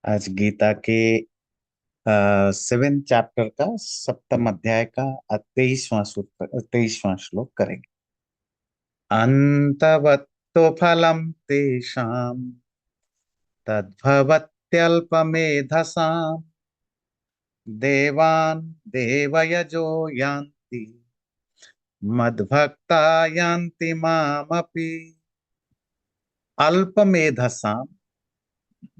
आज गीता के 7 चैप्टर का 7th अध्याय का 23वां श्लोक करेंगे। अंतवत्तो फलम तेषां तद्भवत्यल्पमेधसाम् देवान् देवयजो यान्ति मद्भक्ता यान्ति मामपि। अल्पमेधसाम,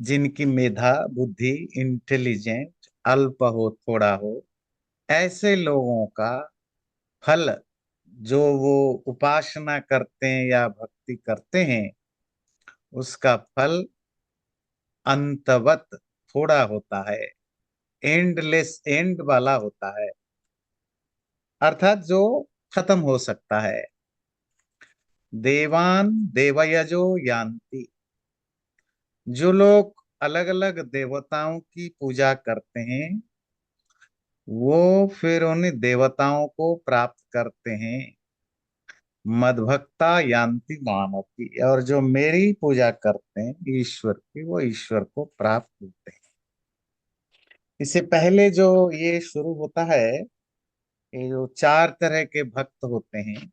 जिनकी मेधा बुद्धि इंटेलिजेंट अल्प हो, थोड़ा हो, ऐसे लोगों का फल, जो वो उपासना करते हैं या भक्ति करते हैं, उसका फल अंतवत थोड़ा होता है, एंडलेस एंड वाला होता है, अर्थात जो खत्म हो सकता है। देवान देवयजो यान्ति, जो लोग अलग अलग देवताओं की पूजा करते हैं वो फिर उन्हीं देवताओं को प्राप्त करते हैं। मद्भक्ता यान्ति मामपि, और जो मेरी पूजा करते हैं ईश्वर की, वो ईश्वर को प्राप्त होते हैं। इससे पहले जो ये शुरू होता है, ये जो 4 तरह के भक्त होते हैं,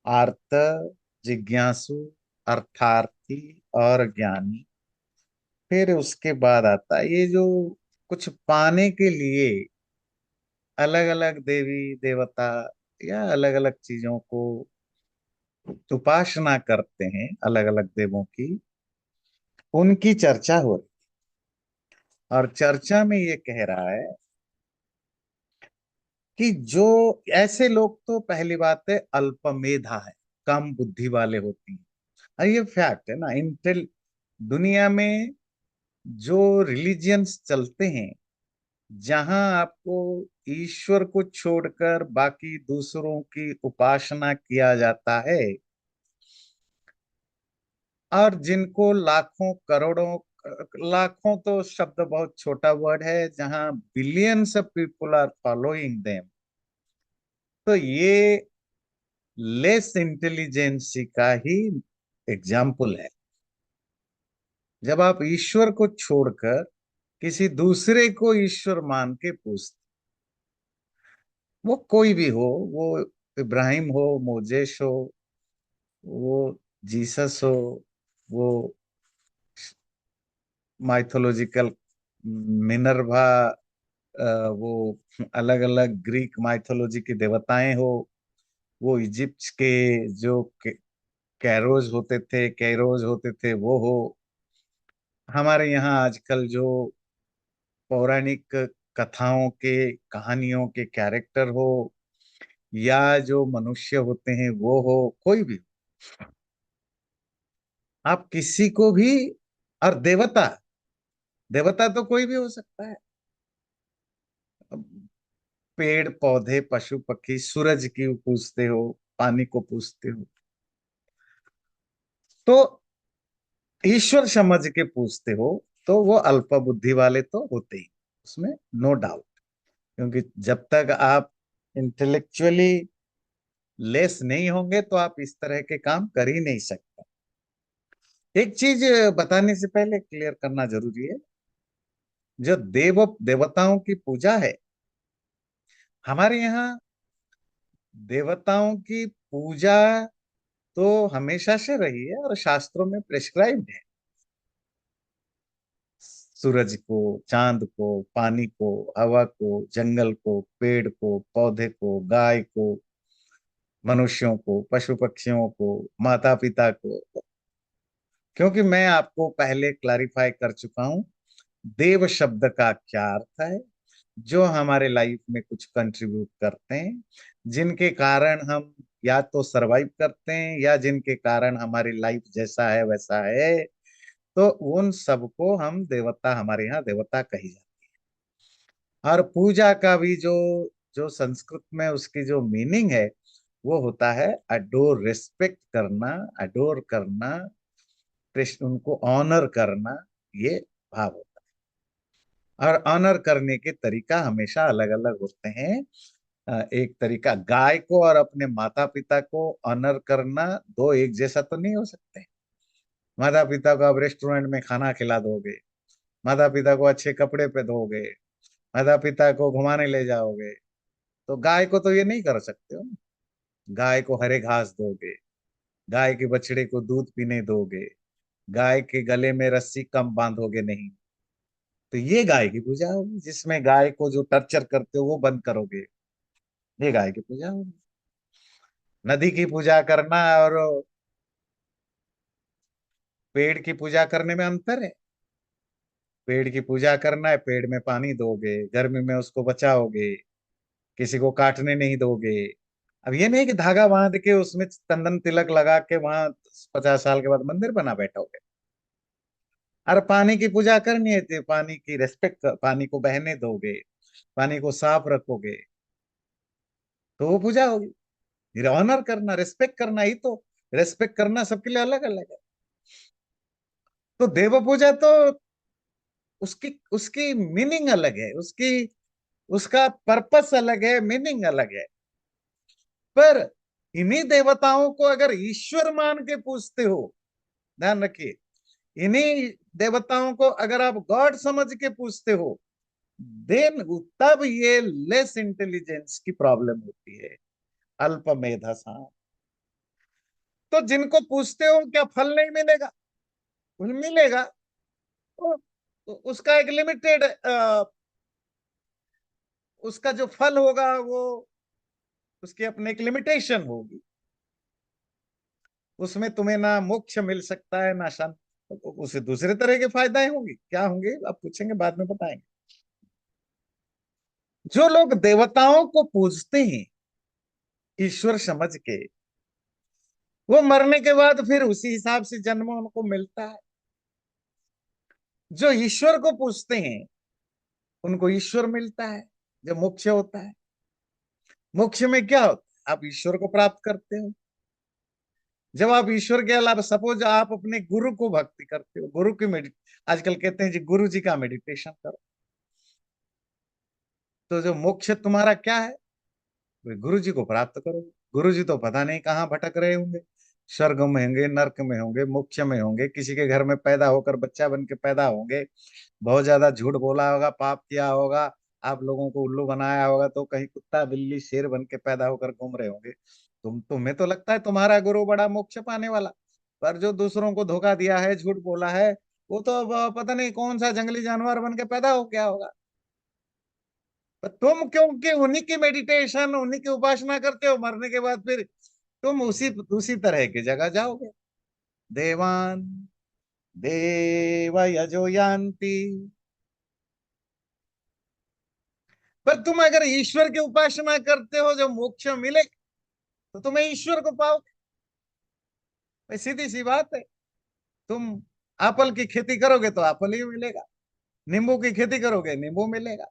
आर्त, जिज्ञासु, अर्थार्थी और ज्ञानी। फिर उसके बाद आता है ये जो कुछ पाने के लिए अलग अलग देवी देवता या अलग अलग चीजों को उपासना करते हैं, अलग अलग देवों की, उनकी चर्चा हो रही। और चर्चा में ये कह रहा है कि जो ऐसे लोग, तो पहली बात है अल्पमेधा है, कम बुद्धि वाले होती हैं। और ये फैक्ट है ना, इंटेल दुनिया में जो रिलीजियंस चलते हैं, जहां आपको ईश्वर को छोड़कर बाकी दूसरों की उपासना किया जाता है, और जिनको लाखों करोड़ों, लाखों तो शब्द बहुत छोटा वर्ड है, जहां billions of people are following them, तो ये लेस इंटेलिजेंसी का ही एग्जाम्पल है। जब आप ईश्वर को छोड़कर किसी दूसरे को ईश्वर मान के पूछते, वो कोई भी हो, वो इब्राहिम हो, मोजेस हो, वो जीसस हो, वो माइथोलॉजिकल मिनर्वा, वो अलग अलग ग्रीक माइथोलॉजी की देवताएं हो, वो इजिप्ट के जो कैरोज होते थे वो हो, हमारे यहाँ आजकल जो पौराणिक कथाओं के, कहानियों के कैरेक्टर हो, या जो मनुष्य होते हैं वो हो, कोई भी, आप किसी को भी, और देवता, देवता तो कोई भी हो सकता है। पेड़ पौधे पशु पक्षी, सूरज की पूछते हो, पानी को पूछते हो, तो ईश्वर समझ के पूछते हो, तो वो अल्प बुद्धि वाले तो होते ही, उसमें नो डाउट। क्योंकि जब तक आप इंटेलेक्चुअली लेस नहीं होंगे तो आप इस तरह के काम कर ही नहीं सकते। एक चीज बताने से पहले क्लियर करना जरूरी है, जो देवताओं की पूजा है, हमारे यहाँ देवताओं की पूजा तो हमेशा से रही है और शास्त्रों में प्रिस्क्राइब्ड है। सूरज को, चांद को, पानी को, हवा को, जंगल को, पेड़ को, पौधे को, गाय को, मनुष्यों को, पशु पक्षियों को, माता पिता को। क्योंकि मैं आपको पहले क्लैरिफाई कर चुका हूं, देव शब्द का क्या अर्थ है, जो हमारे लाइफ में कुछ कंट्रीब्यूट करते हैं, जिनके कारण हम या तो सरवाइव करते हैं, या जिनके कारण हमारी लाइफ जैसा है वैसा है, तो उन सबको हम देवता, हमारे यहाँ देवता कही जाती है। और पूजा का भी जो जो संस्कृत में उसकी जो मीनिंग है, वो होता है अडोर, रिस्पेक्ट करना, अडोर करना, उनको ऑनर करना, ये भाव होता है। और ऑनर करने के तरीका हमेशा अलग अलग होते हैं। एक तरीका, गाय को और अपने माता पिता को ऑनर करना दो एक जैसा तो नहीं हो सकते। माता पिता को आप रेस्टोरेंट में खाना खिला दोगे, माता पिता को अच्छे कपड़े पे धोगे, माता पिता को घुमाने ले जाओगे, तो गाय को तो ये नहीं कर सकते हो। गाय को हरे घास दोगे, गाय के बछड़े को दूध पीने दोगे, गाय के गले में रस्सी कम बांधोगे नहीं। तो ये गाय की पूजा होगी, जिसमें गाय को जो टर्चर करते हो वो बंद करोगे। ये गाय की पूजा होगी। नदी की पूजा करना और पेड़ की पूजा करने में अंतर है। पेड़ की पूजा करना है, पेड़ में पानी दोगे, गर्मी में उसको बचाओगे, किसी को काटने नहीं दोगे। अब ये नहीं कि धागा बांध के उसमें चंदन तिलक लगा के वहां 50 साल के बाद मंदिर बना बैठोगे। अरे पानी की पूजा करनी है तो पानी की रेस्पेक्ट, पानी को बहने दोगे, पानी को साफ रखोगे, तो वो पूजा होगी। ऑनर करना, रेस्पेक्ट करना ही तो। रेस्पेक्ट करना सबके लिए अलग अलग है। तो देव पूजा तो उसकी उसकी मीनिंग अलग है, उसकी उसका पर्पस अलग है, मीनिंग अलग है। पर इन्हीं देवताओं को अगर ईश्वर मान के पूजते हो, ध्यान रखिए, इन्हीं देवताओं को अगर आप गॉड समझ के पूजते हो, देन तब ये लेस इंटेलिजेंस की प्रॉब्लम होती है, अल्प मेधा। तो जिनको पूछते हो क्या फल नहीं मिलेगा? फल मिलेगा। तो उसका एक लिमिटेड, उसका जो फल होगा वो उसकी अपने एक लिमिटेशन होगी। उसमें तुम्हें ना मोक्ष मिल सकता है ना शांति। तो उसे दूसरे तरह के फायदे होंगे, क्या होंगे आप पूछेंगे, बाद में बताएंगे। जो लोग देवताओं को पूजते हैं ईश्वर समझ के, वो मरने के बाद फिर उसी हिसाब से जन्म उनको मिलता है। जो ईश्वर को पूजते हैं उनको ईश्वर मिलता है जब मोक्ष होता है। मोक्ष में क्या होता है? आप ईश्वर को प्राप्त करते हो। जब आप ईश्वर के अलावा, सपोज आप अपने गुरु को भक्ति करते हो, गुरु की मेडिट आजकल कहते हैं जी गुरु जी का मेडिटेशन करो, तो जो मोक्ष तुम्हारा क्या है? गुरु जी को प्राप्त करो। गुरु जी तो पता नहीं कहाँ भटक रहे होंगे, स्वर्ग में होंगे, नरक में होंगे, मोक्ष में होंगे, किसी के घर में पैदा होकर बच्चा बन के पैदा होंगे, बहुत ज्यादा झूठ बोला होगा, पाप किया होगा, आप लोगों को उल्लू बनाया होगा, तो कहीं कुत्ता बिल्ली शेर बन के पैदा होकर घूम रहे होंगे। तुम्हें तो लगता है तुम्हारा गुरु बड़ा मोक्ष पाने वाला, पर जो दूसरों को धोखा दिया है, झूठ बोला है, वो तो अब पता नहीं कौन सा जंगली जानवर बन के पैदा हो गया होगा। पर तुम क्योंकि उन्हीं की मेडिटेशन, उन्हीं की उपासना करते हो, मरने के बाद फिर तुम उसी तरह की जगह जाओगे। देवान देव यजो यान्ति। पर तुम अगर ईश्वर की उपासना करते हो, जो मोक्ष मिले, तो तुम्हें ईश्वर को पाओगे। भाई सीधी सी बात है। तुम एप्पल की खेती करोगे तो एप्पल ही मिलेगा, नींबू की खेती करोगे नींबू मिलेगा।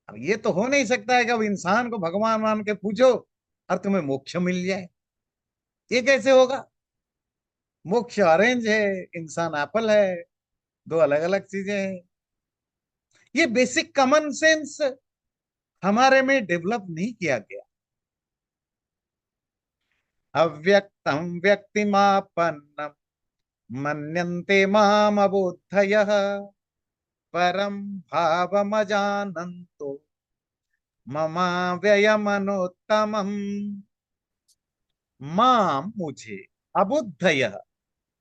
अब ये तो हो नहीं सकता है कि अब इंसान को भगवान मान के पूछो और तुम्हें मोक्ष मिल जाए। ये कैसे होगा? मोक्ष ऑरेंज है, इंसान एप्पल है, दो अलग अलग चीजें हैं। ये बेसिक कॉमन सेंस हमारे में डेवलप नहीं किया गया। अव्यक्तम व्यक्तिमापन्नम मन्यन्ते माम अबोधयः परम भावमजानन्तो ममाव्ययमनोत्तमम्। माम मुझे, अबुद्धयः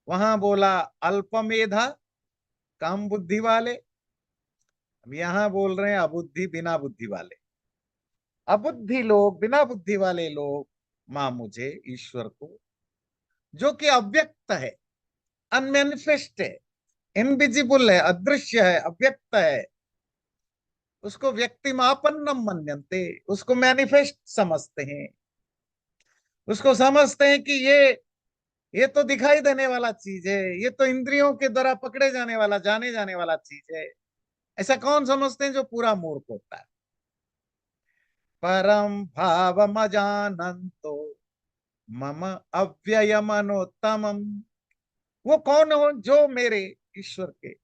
वहां बोला अल्पमेधा, कम बुद्धि वाले। अब यहां बोल रहे हैं अबुद्धि, बिना बुद्धि वाले। अबुद्धि लोग, बिना बुद्धि वाले लोग, मां मुझे, ईश्वर को, जो कि अव्यक्त है, अनमैनिफेस्ट है, इनविजिबल है, अदृश्य है, अव्यक्त है, उसको व्यक्तिमापन्नम मन्यन्ते, उसको मैनिफेस्ट समझते हैं। उसको समझते हैं कि ये तो दिखाई देने वाला चीज है, ये तो इंद्रियों के द्वारा पकड़े जाने वाला, जाने जाने वाला चीज है। ऐसा कौन समझते हैं? जो पूरा मूर्ख होता है। परम भावमजानन्तो मम अव्ययमनोत्तमम। वो कौन हो? जो मेरे ईश्वर के,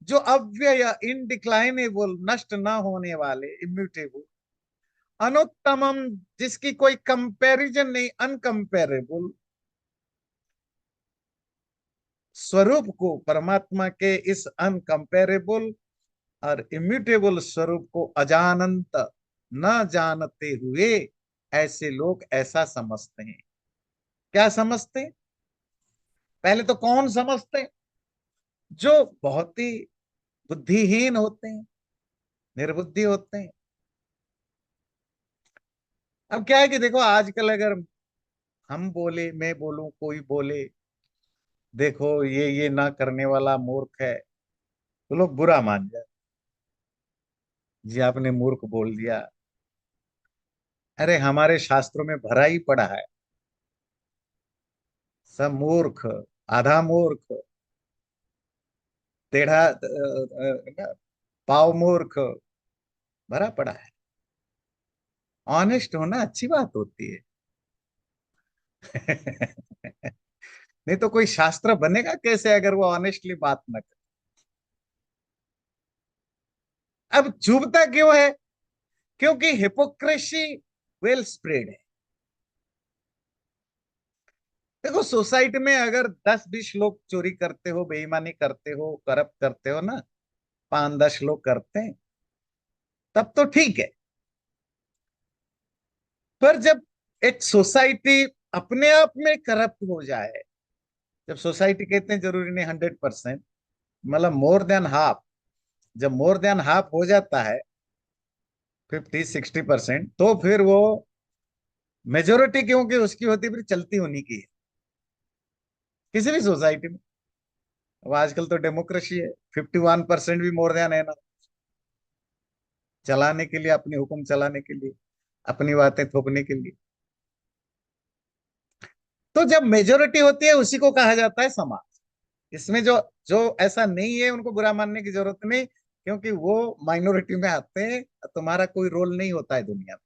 जो अव्यय, इनडिक्लाइनेबल, नष्ट ना होने वाले, इम्यूटेबल, अनुत्तमम, जिसकी कोई कंपैरिजन नहीं, अनकंपेरेबल, स्वरूप को, परमात्मा के इस अनकंपेरेबल और इम्यूटेबल स्वरूप को अजानंत, न जानते हुए ऐसे लोग ऐसा समझते हैं। क्या समझते हैं? पहले तो कौन समझते हैं? जो बहुत ही बुद्धिहीन होते हैं, निर्बुद्धि होते हैं। अब क्या है कि देखो, आजकल अगर हम बोले, मैं बोलूं, कोई बोले देखो ये ना करने वाला मूर्ख है, तो लोग बुरा मान जाए, जी आपने मूर्ख बोल दिया। अरे हमारे शास्त्रों में भरा ही पड़ा है, सब मूर्ख, आधा मूर्ख, टेढ़ा पाव मूर्ख, भरा पड़ा है। ऑनेस्ट होना अच्छी बात होती है। नहीं तो कोई शास्त्र बनेगा कैसे अगर वो ऑनेस्टली बात न करे? अब चुभता क्यों है? क्योंकि हिपोक्रेसी वेल स्प्रेड है। देखो, सोसाइटी में अगर 10-20 लोग चोरी करते हो, बेईमानी करते हो, करप्ट करते हो ना, 5-10 लोग करते हैं, तब तो ठीक है। पर जब एक सोसाइटी अपने आप में करप्ट हो जाए, जब सोसाइटी कहते हैं जरूरी नहीं 100%, मतलब मोर देन हाफ, जब मोर देन हाफ हो जाता है, 50-60%, तो फिर वो मेजोरिटी क्योंकि उसकी होती है, फिर चलती उन्हीं की है किसी भी सोसाइटी में। अब आजकल तो डेमोक्रेसी है, 51% भी मोर देन है ना, चलाने के लिए, अपनी हुक्म चलाने के लिए, अपनी बातें थोपने के लिए। तो जब मेजोरिटी होती है उसी को कहा जाता है समाज। इसमें जो जो ऐसा नहीं है उनको बुरा मानने की जरूरत नहीं, क्योंकि वो माइनॉरिटी में आते हैं। तुम्हारा कोई रोल नहीं होता है दुनिया में,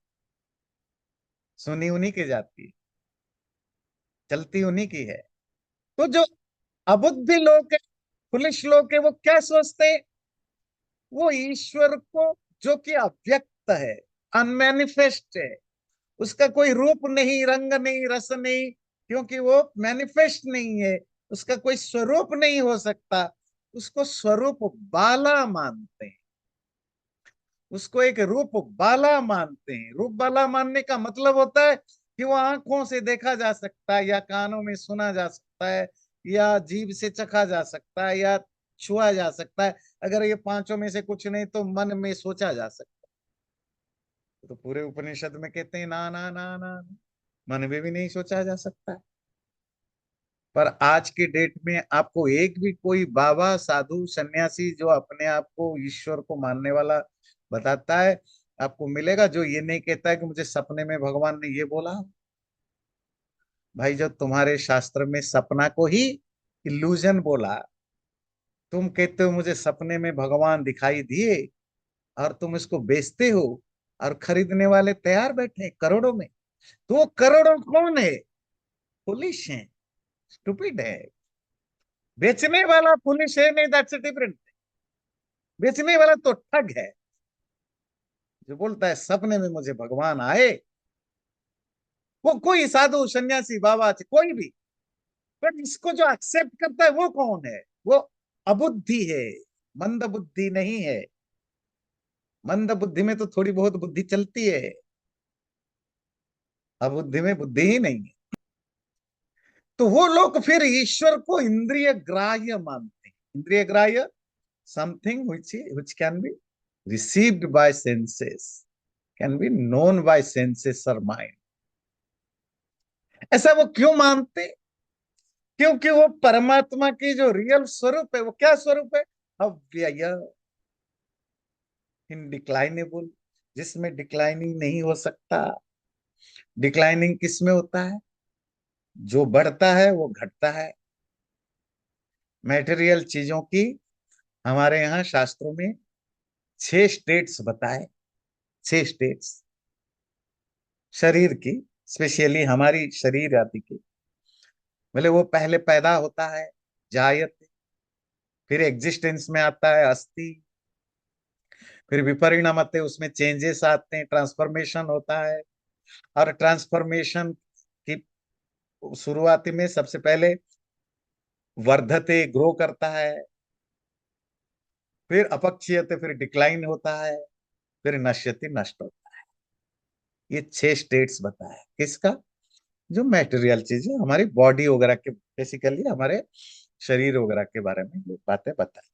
सुनी उन्हीं की जाती है, चलती उन्हीं की है। तो जो अबुद्धि लोग है, फुलिश लोग है, वो क्या सोचते हैं? वो ईश्वर को, जो कि अव्यक्त है, अनमैनिफेस्ट है, उसका कोई रूप नहीं, रंग नहीं, रस नहीं, क्योंकि वो मैनिफेस्ट नहीं है, उसका कोई स्वरूप नहीं हो सकता, उसको स्वरूप बाला मानते हैं। उसको एक रूप बाला मानते हैं। रूप बाला मानने का मतलब होता है कि वो आंखों से देखा जा सकता है, या कानों में सुना जा सकता है, या जीभ से चखा जा सकता है, या छुआ जा सकता है। अगर ये पांचों में से कुछ नहीं तो मन में सोचा जा सकता है। तो पूरे उपनिषद में कहते हैं ना ना ना ना, मन में भी नहीं सोचा जा सकता है। पर आज के डेट में आपको एक भी कोई बाबा, साधु, सन्यासी जो अपने आप को ईश्वर को मानने वाला बताता है, आपको मिलेगा जो ये नहीं कहता है कि मुझे सपने में भगवान ने ये बोला। भाई, जो तुम्हारे शास्त्र में सपना को ही इल्यूजन बोला, तुम कहते हो मुझे सपने में भगवान दिखाई दिए, और तुम इसको बेचते हो, और खरीदने वाले तैयार बैठे हैं करोड़ों में। तो वो करोड़ों कौन है? पुलिस है, स्टूपिड है। बेचने वाला पुलिस है नहीं, दैट्स डिफरेंट। बेचने वाला तो ठग है, जो बोलता है सपने में मुझे भगवान आए। वो कोई साधु, सन्यासी, बाबा, कोई भी। पर इसको जो एक्सेप्ट करता है वो कौन है? वो अबुद्धि है, मंद बुद्धि नहीं है। मंद बुद्धि में तो थोड़ी बहुत बुद्धि चलती है, अबुद्धि में बुद्धि ही नहीं है। तो वो लोग फिर ईश्वर को इंद्रिय ग्राह्य मानते हैं। इंद्रिय ग्राह्य, something which can be received by senses, can be known by senses or mind। ऐसा वो क्यों मानते? क्योंकि वो परमात्मा की जो रियल स्वरूप है, वो क्या स्वरूप है? अव्यय, इनडिक्लाइनेबल, जिसमें डिक्लाइनिंग नहीं हो सकता। डिक्लाइनिंग किस में होता है? जो बढ़ता है वो घटता है। मैटेरियल चीजों की हमारे यहाँ शास्त्रों में 6 स्टेट्स बताए। 6 स्टेट्स शरीर की, स्पेशली हमारी शरीर आदि की। बोले वो पहले पैदा होता है, जायत, फिर एग्जिस्टेंस में आता है अस्थि, फिर विपरिणमते, उसमें चेंजेस आते हैं, ट्रांसफॉर्मेशन होता है। और ट्रांसफॉर्मेशन की शुरुआती में सबसे पहले वर्धते ग्रो करता है, फिर अपक्षीयते फिर डिक्लाइन होता है, फिर नश्यति नष्ट होता है। ये 6 स्टेट्स बताया किसका, जो मटेरियल चीजें हमारी बॉडी वगैरह के, बेसिकली हमारे शरीर वगैरह के बारे में ये बातें बताई।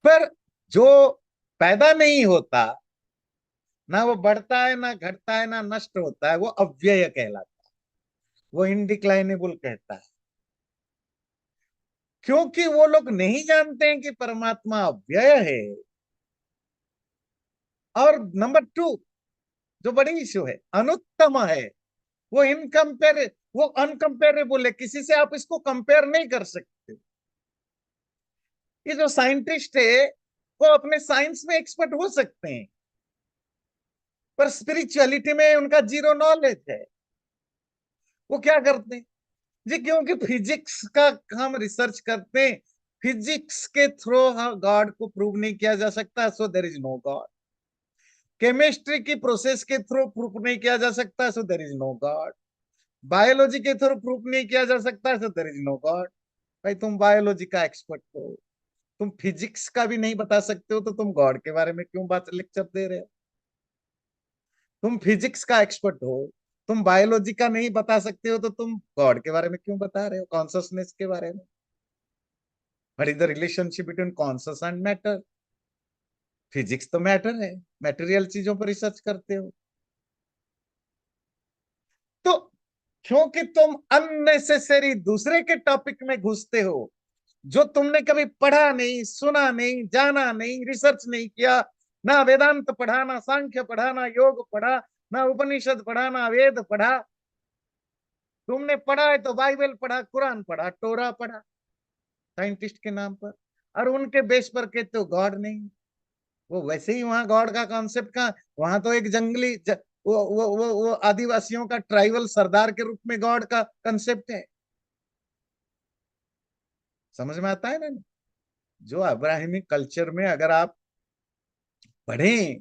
पर जो पैदा नहीं होता, ना वो बढ़ता है ना घटता है ना नष्ट होता है, वो अव्यय कहलाता है, वो इनडिक्लाइनेबल कहता है। क्योंकि वो लोग नहीं जानते हैं कि परमात्मा अव्यय है। और नंबर 2, जो बड़ी इश्यू है, अनुत्तम है, वो इनकम्पेयर, वो अनकंपेरेबल है, किसी से आप इसको कंपेयर नहीं कर सकते। ये जो साइंटिस्ट है वो अपने साइंस में एक्सपर्ट हो सकते हैं, पर स्पिरिचुअलिटी में उनका जीरो नॉलेज है। वो क्या करते हैं जी, क्योंकि फिजिक्स का हम रिसर्च करते हैं, फिजिक्स के थ्रू गॉड को प्रूव नहीं किया जा सकता, so there is no God. Chemistry की प्रोसेस के थ्रू प्रूफ नहीं किया जा सकता, so there is no God. Biology के थ्रू प्रूफ नहीं किया जा सकता, so there is no God. भाई तुम बायोलॉजी का एक्सपर्ट हो, तुम फिजिक्स का भी नहीं बता सकते हो, तो तुम गॉड के बारे में क्यों बात लेक्चर दे रहे हो? तुम फिजिक्स का एक्सपर्ट हो, तुम बायोलॉजी का नहीं बता सकते हो, तो तुम गॉड के बारे में क्यों बता रहे हो, कॉन्शसनेस के बारे में? What is the relationship between conscious and matter? Physics तो मैटर है, मटेरियल चीजों पर रिसर्च करते हो। तो क्योंकि तुम अननेसेसरी दूसरे के टॉपिक में घुसते हो, जो तुमने कभी पढ़ा नहीं, सुना नहीं, जाना नहीं, रिसर्च नहीं किया, ना वेदांत पढ़ा, ना सांख्य पढ़ा, ना योग पढ़ा, ना उपनिषद पढ़ा, ना वेद पढ़ा। तुमने पढ़ा है तो बाइबल पढ़ा, कुरान पढ़ा, टोरा पढ़ा, साइंटिस्ट के नाम पर, और उनके बेस पर कहते हो गॉड नहीं। वो वैसे ही वहां गॉड का कॉन्सेप्ट का, वहां तो एक वो आदिवासियों का ट्राइबल सरदार के रूप में गॉड का कंसेप्ट है। समझ में आता है ना? जो अब्राहमिक कल्चर में अगर आप पढ़ें,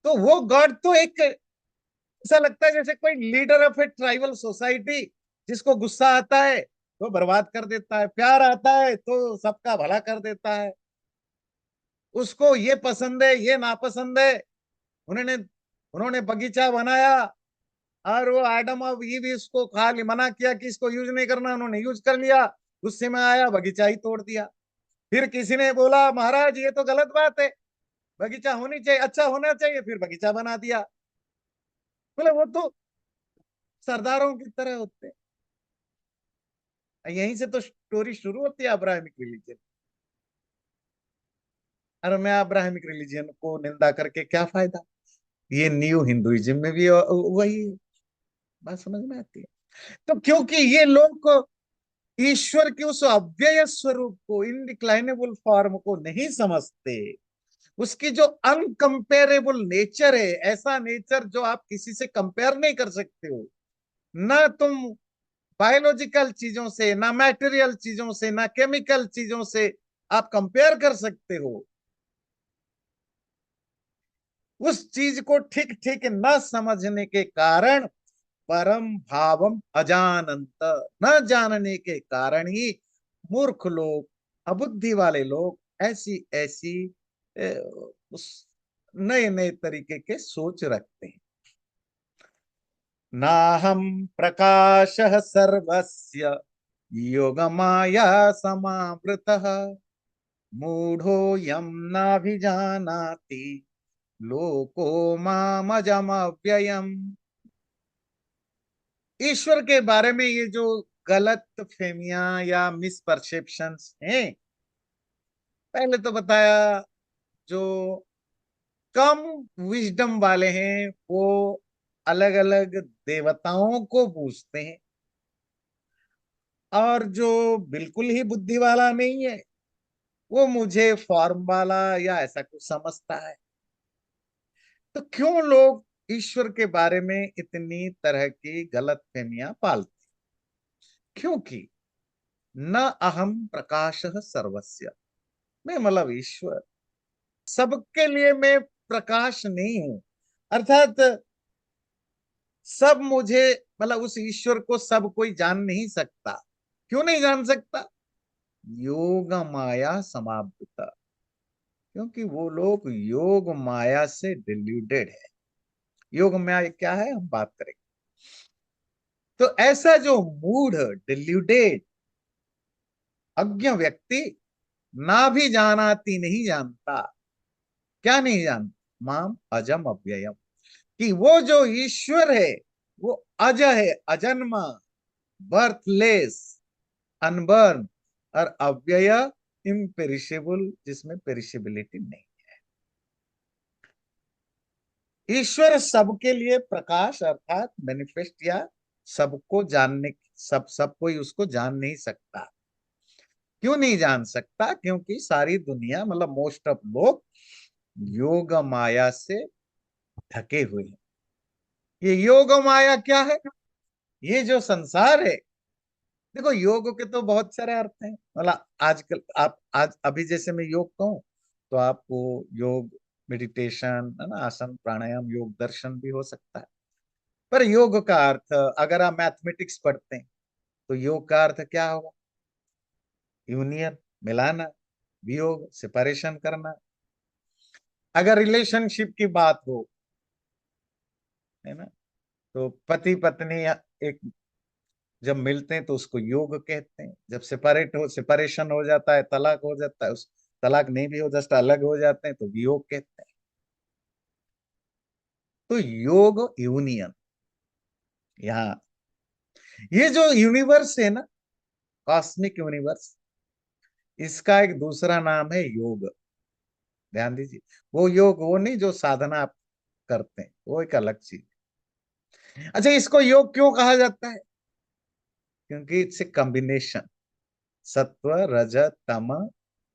तो वो गॉड तो एक ऐसा लगता है जैसे कोई leader of a tribal society, जिसको गुस्सा आता है तो बर्बाद कर देता है, प्यार आता है तो सबका भला कर देता है। उसको ये पसंद है, ये नापसंद है। उन्होंने उन्होंने बगीचा बनाया, और वो एडम और ईव इसको खाली मना किया कि इसको यूज नहीं करना, उन्होंने यूज कर लिया, गुस्से में आया बगीचा ही तोड़ दिया। फिर किसी ने बोला महाराज ये तो गलत बात है, बगीचा होनी चाहिए, अच्छा होना चाहिए, फिर बगीचा बना दिया। बोले वो तो सरदारों की तरह होते हैं। यहीं से तो स्टोरी शुरू होती है अब्राहमिक रिलीजन। और मैं अब्राहमिक रिलीजन को निंदा करके क्या फायदा? ये न्यू हिंदुइज्म में भी वही है। बात समझ में आती है? तो क्योंकि ये लोग ईश्वर के उस अव्यय स्वरूप को, इनडिक्लाइनेबल फॉर्म को नहीं समझते, उसकी जो अनकंपेरेबल नेचर है, ऐसा नेचर जो आप किसी से कंपेयर नहीं कर सकते हो, ना तुम बायोलॉजिकल चीजों से, ना मैटेरियल चीजों से, ना केमिकल चीजों से आप कंपेयर कर सकते हो। उस चीज को ठीक ठीक न समझने के कारण, परम भावम अजानंत, न जानने के कारण ही मूर्ख लोग, अबुद्धि वाले लोग ऐसी ऐसी उस नए नए तरीके के सोच रखते हैं। नाहम प्रकाशः सर्वस्य योगमाया समावृतः मूढ़ो यम नाभिजानाति लोको मामजमव्ययम्। ईश्वर के बारे में ये जो गलत फहमियां या मिसपरसेप्शंस हैं, पहले तो बताया, जो कम विजडम वाले हैं वो अलग अलग देवताओं को पूजते हैं, और जो बिल्कुल ही बुद्धि वाला नहीं है वो मुझे फॉर्म वाला या ऐसा कुछ समझता है। तो क्यों लोग ईश्वर के बारे में इतनी तरह की गलत फहमियां पालते? क्योंकि न अहम प्रकाश सर्वस्य, मैं मतलब ईश्वर, सबके लिए मैं प्रकाश नहीं हूं। अर्थात सब मुझे, मतलब उस ईश्वर को सब कोई जान नहीं सकता। क्यों नहीं जान सकता? योग माया समावृता, क्योंकि वो लोग योग माया से डिल्यूटेड है। योग माया क्या है हम बात करेंगे। तो ऐसा जो मूढ़ डिल्यूटेड अज्ञ व्यक्ति ना भी जानाति नहीं जानता, क्या नहीं जानता? माम अजम अव्ययम, कि वो जो ईश्वर है वो अज है, अजन्मा, बर्थलेस, अनबर्न, और अव्यय, इम्पेरिशेबल, जिसमें पेरिशेबिलिटी नहीं। ईश्वर सबके लिए प्रकाश अर्थात मैनिफेस्ट, या सबको जानने, सब कोई उसको जान नहीं सकता। क्यों नहीं जान सकता? क्योंकि सारी दुनिया मतलब मोस्ट ऑफ लोग योग माया से ढके हुए हैं। ये योग माया क्या है? ये जो संसार है, देखो योग के तो बहुत सारे अर्थ हैं। मतलब आजकल आप आज अभी जैसे मैं योग कहूं तो आपको योग मेडिटेशन है ना, आसन प्राणायाम योग दर्शन भी हो सकता है। पर योग का अर्थ, अगर आप मैथमेटिक्स पढ़ते हैं तो योग का अर्थ क्या होगा? यूनियन, मिलाना, वियोग, सेपरेशन करना। अगर रिलेशनशिप की बात हो, है ना, तो पति पत्नी एक जब मिलते हैं तो उसको योग कहते हैं। जब सेपरेशन हो जाता है, तलाक हो जाता है, उस तलाक नहीं भी हो, जस्ट अलग हो जाते हैं तो वियोग कहते हैं। तो योग यूनियन, यहाँ ये जो यूनिवर्स है ना, कॉस्मिक यूनिवर्स, इसका एक दूसरा नाम है योग। ध्यान दीजिए, वो योग वो नहीं जो साधना आप करते हैं, वो एक अलग चीज। अच्छा, इसको योग क्यों कहा जाता है? क्योंकि इट्स ए कॉम्बिनेशन, सत्व रज तम,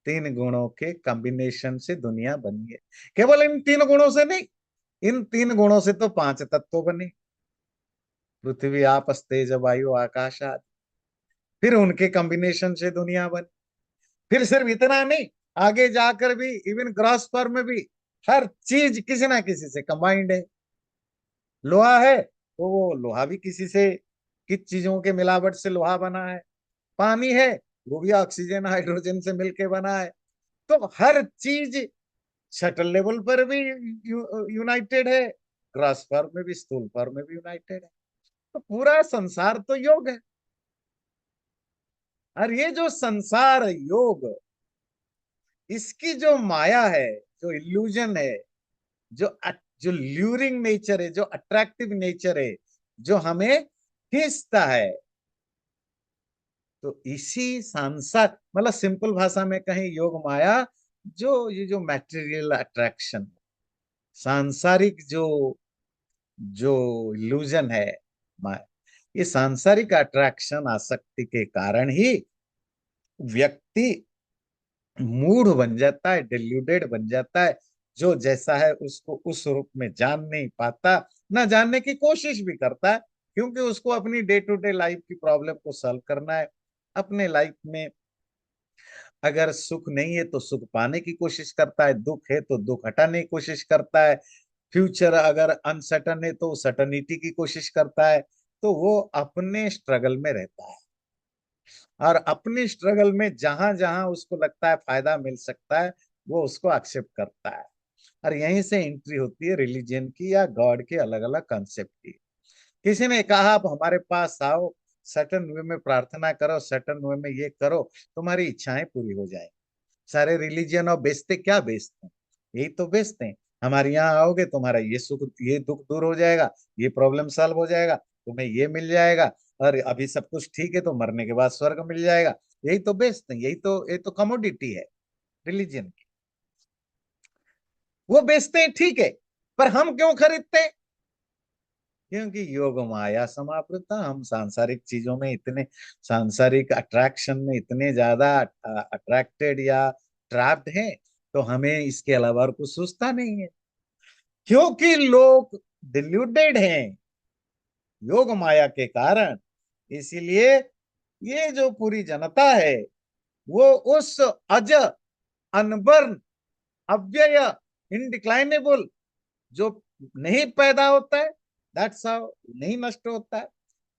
तीन गुणों के कॉम्बिनेशन से दुनिया बनी है। केवल इन तीन गुणों से नहीं, इन तीन गुणों से तो पांच तत्व बने, पृथ्वी आपस तेज वायु आकाश आदि। फिर उनके कॉम्बिनेशन से दुनिया बनी। फिर सिर्फ इतना नहीं, आगे जाकर भी इवन ग्रॉस फॉर्म में भी हर चीज किसी ना किसी से कंबाइंड है। लोहा है तो वो लोहा भी किसी से, किस चीजों के मिलावट से लोहा बना है। पानी है, वो भी ऑक्सीजन हाइड्रोजन से मिलके बना है। तो हर चीज शटल लेवल पर भी यूनाइटेड है, ग्रास फॉर्म में भी, स्थूल फॉर्म में भी यूनाइटेड है। तो पूरा संसार तो योग है। और ये जो संसार योग, इसकी जो माया है, जो इल्यूजन है, जो जो ल्यूरिंग नेचर है, जो अट्रैक्टिव नेचर है, जो हमें खींचता है, तो इसी सांसार मतलब सिंपल भाषा में कहें योग माया, जो ये जो मैटेरियल अट्रैक्शन, सांसारिक जो जो इल्यूजन है, ये सांसारिक अट्रैक्शन आसक्ति के कारण ही व्यक्ति मूढ़ बन जाता है, डिल्यूटेड बन जाता है। जो जैसा है उसको उस रूप में जान नहीं पाता, ना जानने की कोशिश भी करता है, क्योंकि उसको अपनी डे टू डे लाइफ की प्रॉब्लम को सॉल्व करना है। अपने लाइफ में अगर सुख नहीं है तो सुख पाने की कोशिश करता है, दुख है तो दुख हटाने की कोशिश करता है, फ्यूचर अगर अनसर्टन है तो सर्टनिटी की कोशिश करता है। तो वो अपने स्ट्रगल में रहता है, और अपने स्ट्रगल में जहां जहां उसको लगता है फायदा मिल सकता है, वो उसको एक्सेप्ट करता है। और यहीं से एंट्री होती है रिलीजन की या गॉड के अलग अलग कंसेप्ट की। किसी ने कहा आप हमारे पास आओ, सर्टन वे में प्रार्थना करो, सर्टन वे में ये करो, तुम्हारी इच्छाएं पूरी हो जाए। सारे रिलीजन और बेचते क्या बेचते हैं? यही तो बेचते हैं, हमारे यहाँ आओगे तुम्हारा ये सुख ये दुख दूर हो जाएगा, ये प्रॉब्लम सॉल्व हो जाएगा, तुम्हें ये मिल जाएगा, और अभी सब कुछ ठीक है तो मरने के बाद स्वर्ग मिल जाएगा। यही तो बेचते हैं, ये तो कमोडिटी है रिलीजन की। वो बेचते हैं ठीक है, पर हम क्यों खरीदते हैं? क्योंकि योग माया समावृता, हम सांसारिक चीजों में इतने, सांसारिक अट्रैक्शन में इतने ज्यादा अट्रैक्टेड या ट्रैप्ड हैं, तो हमें इसके अलावा और कुछ सोचता नहीं है। क्योंकि लोग डिल्यूटेड हैं योग माया के कारण, इसीलिए ये जो पूरी जनता है वो उस अज, अनबर्न, अव्यय, इनडिक्लाइनेबल, जो नहीं पैदा होता है, दैट्स हाउ, नहीं नष्ट होता है,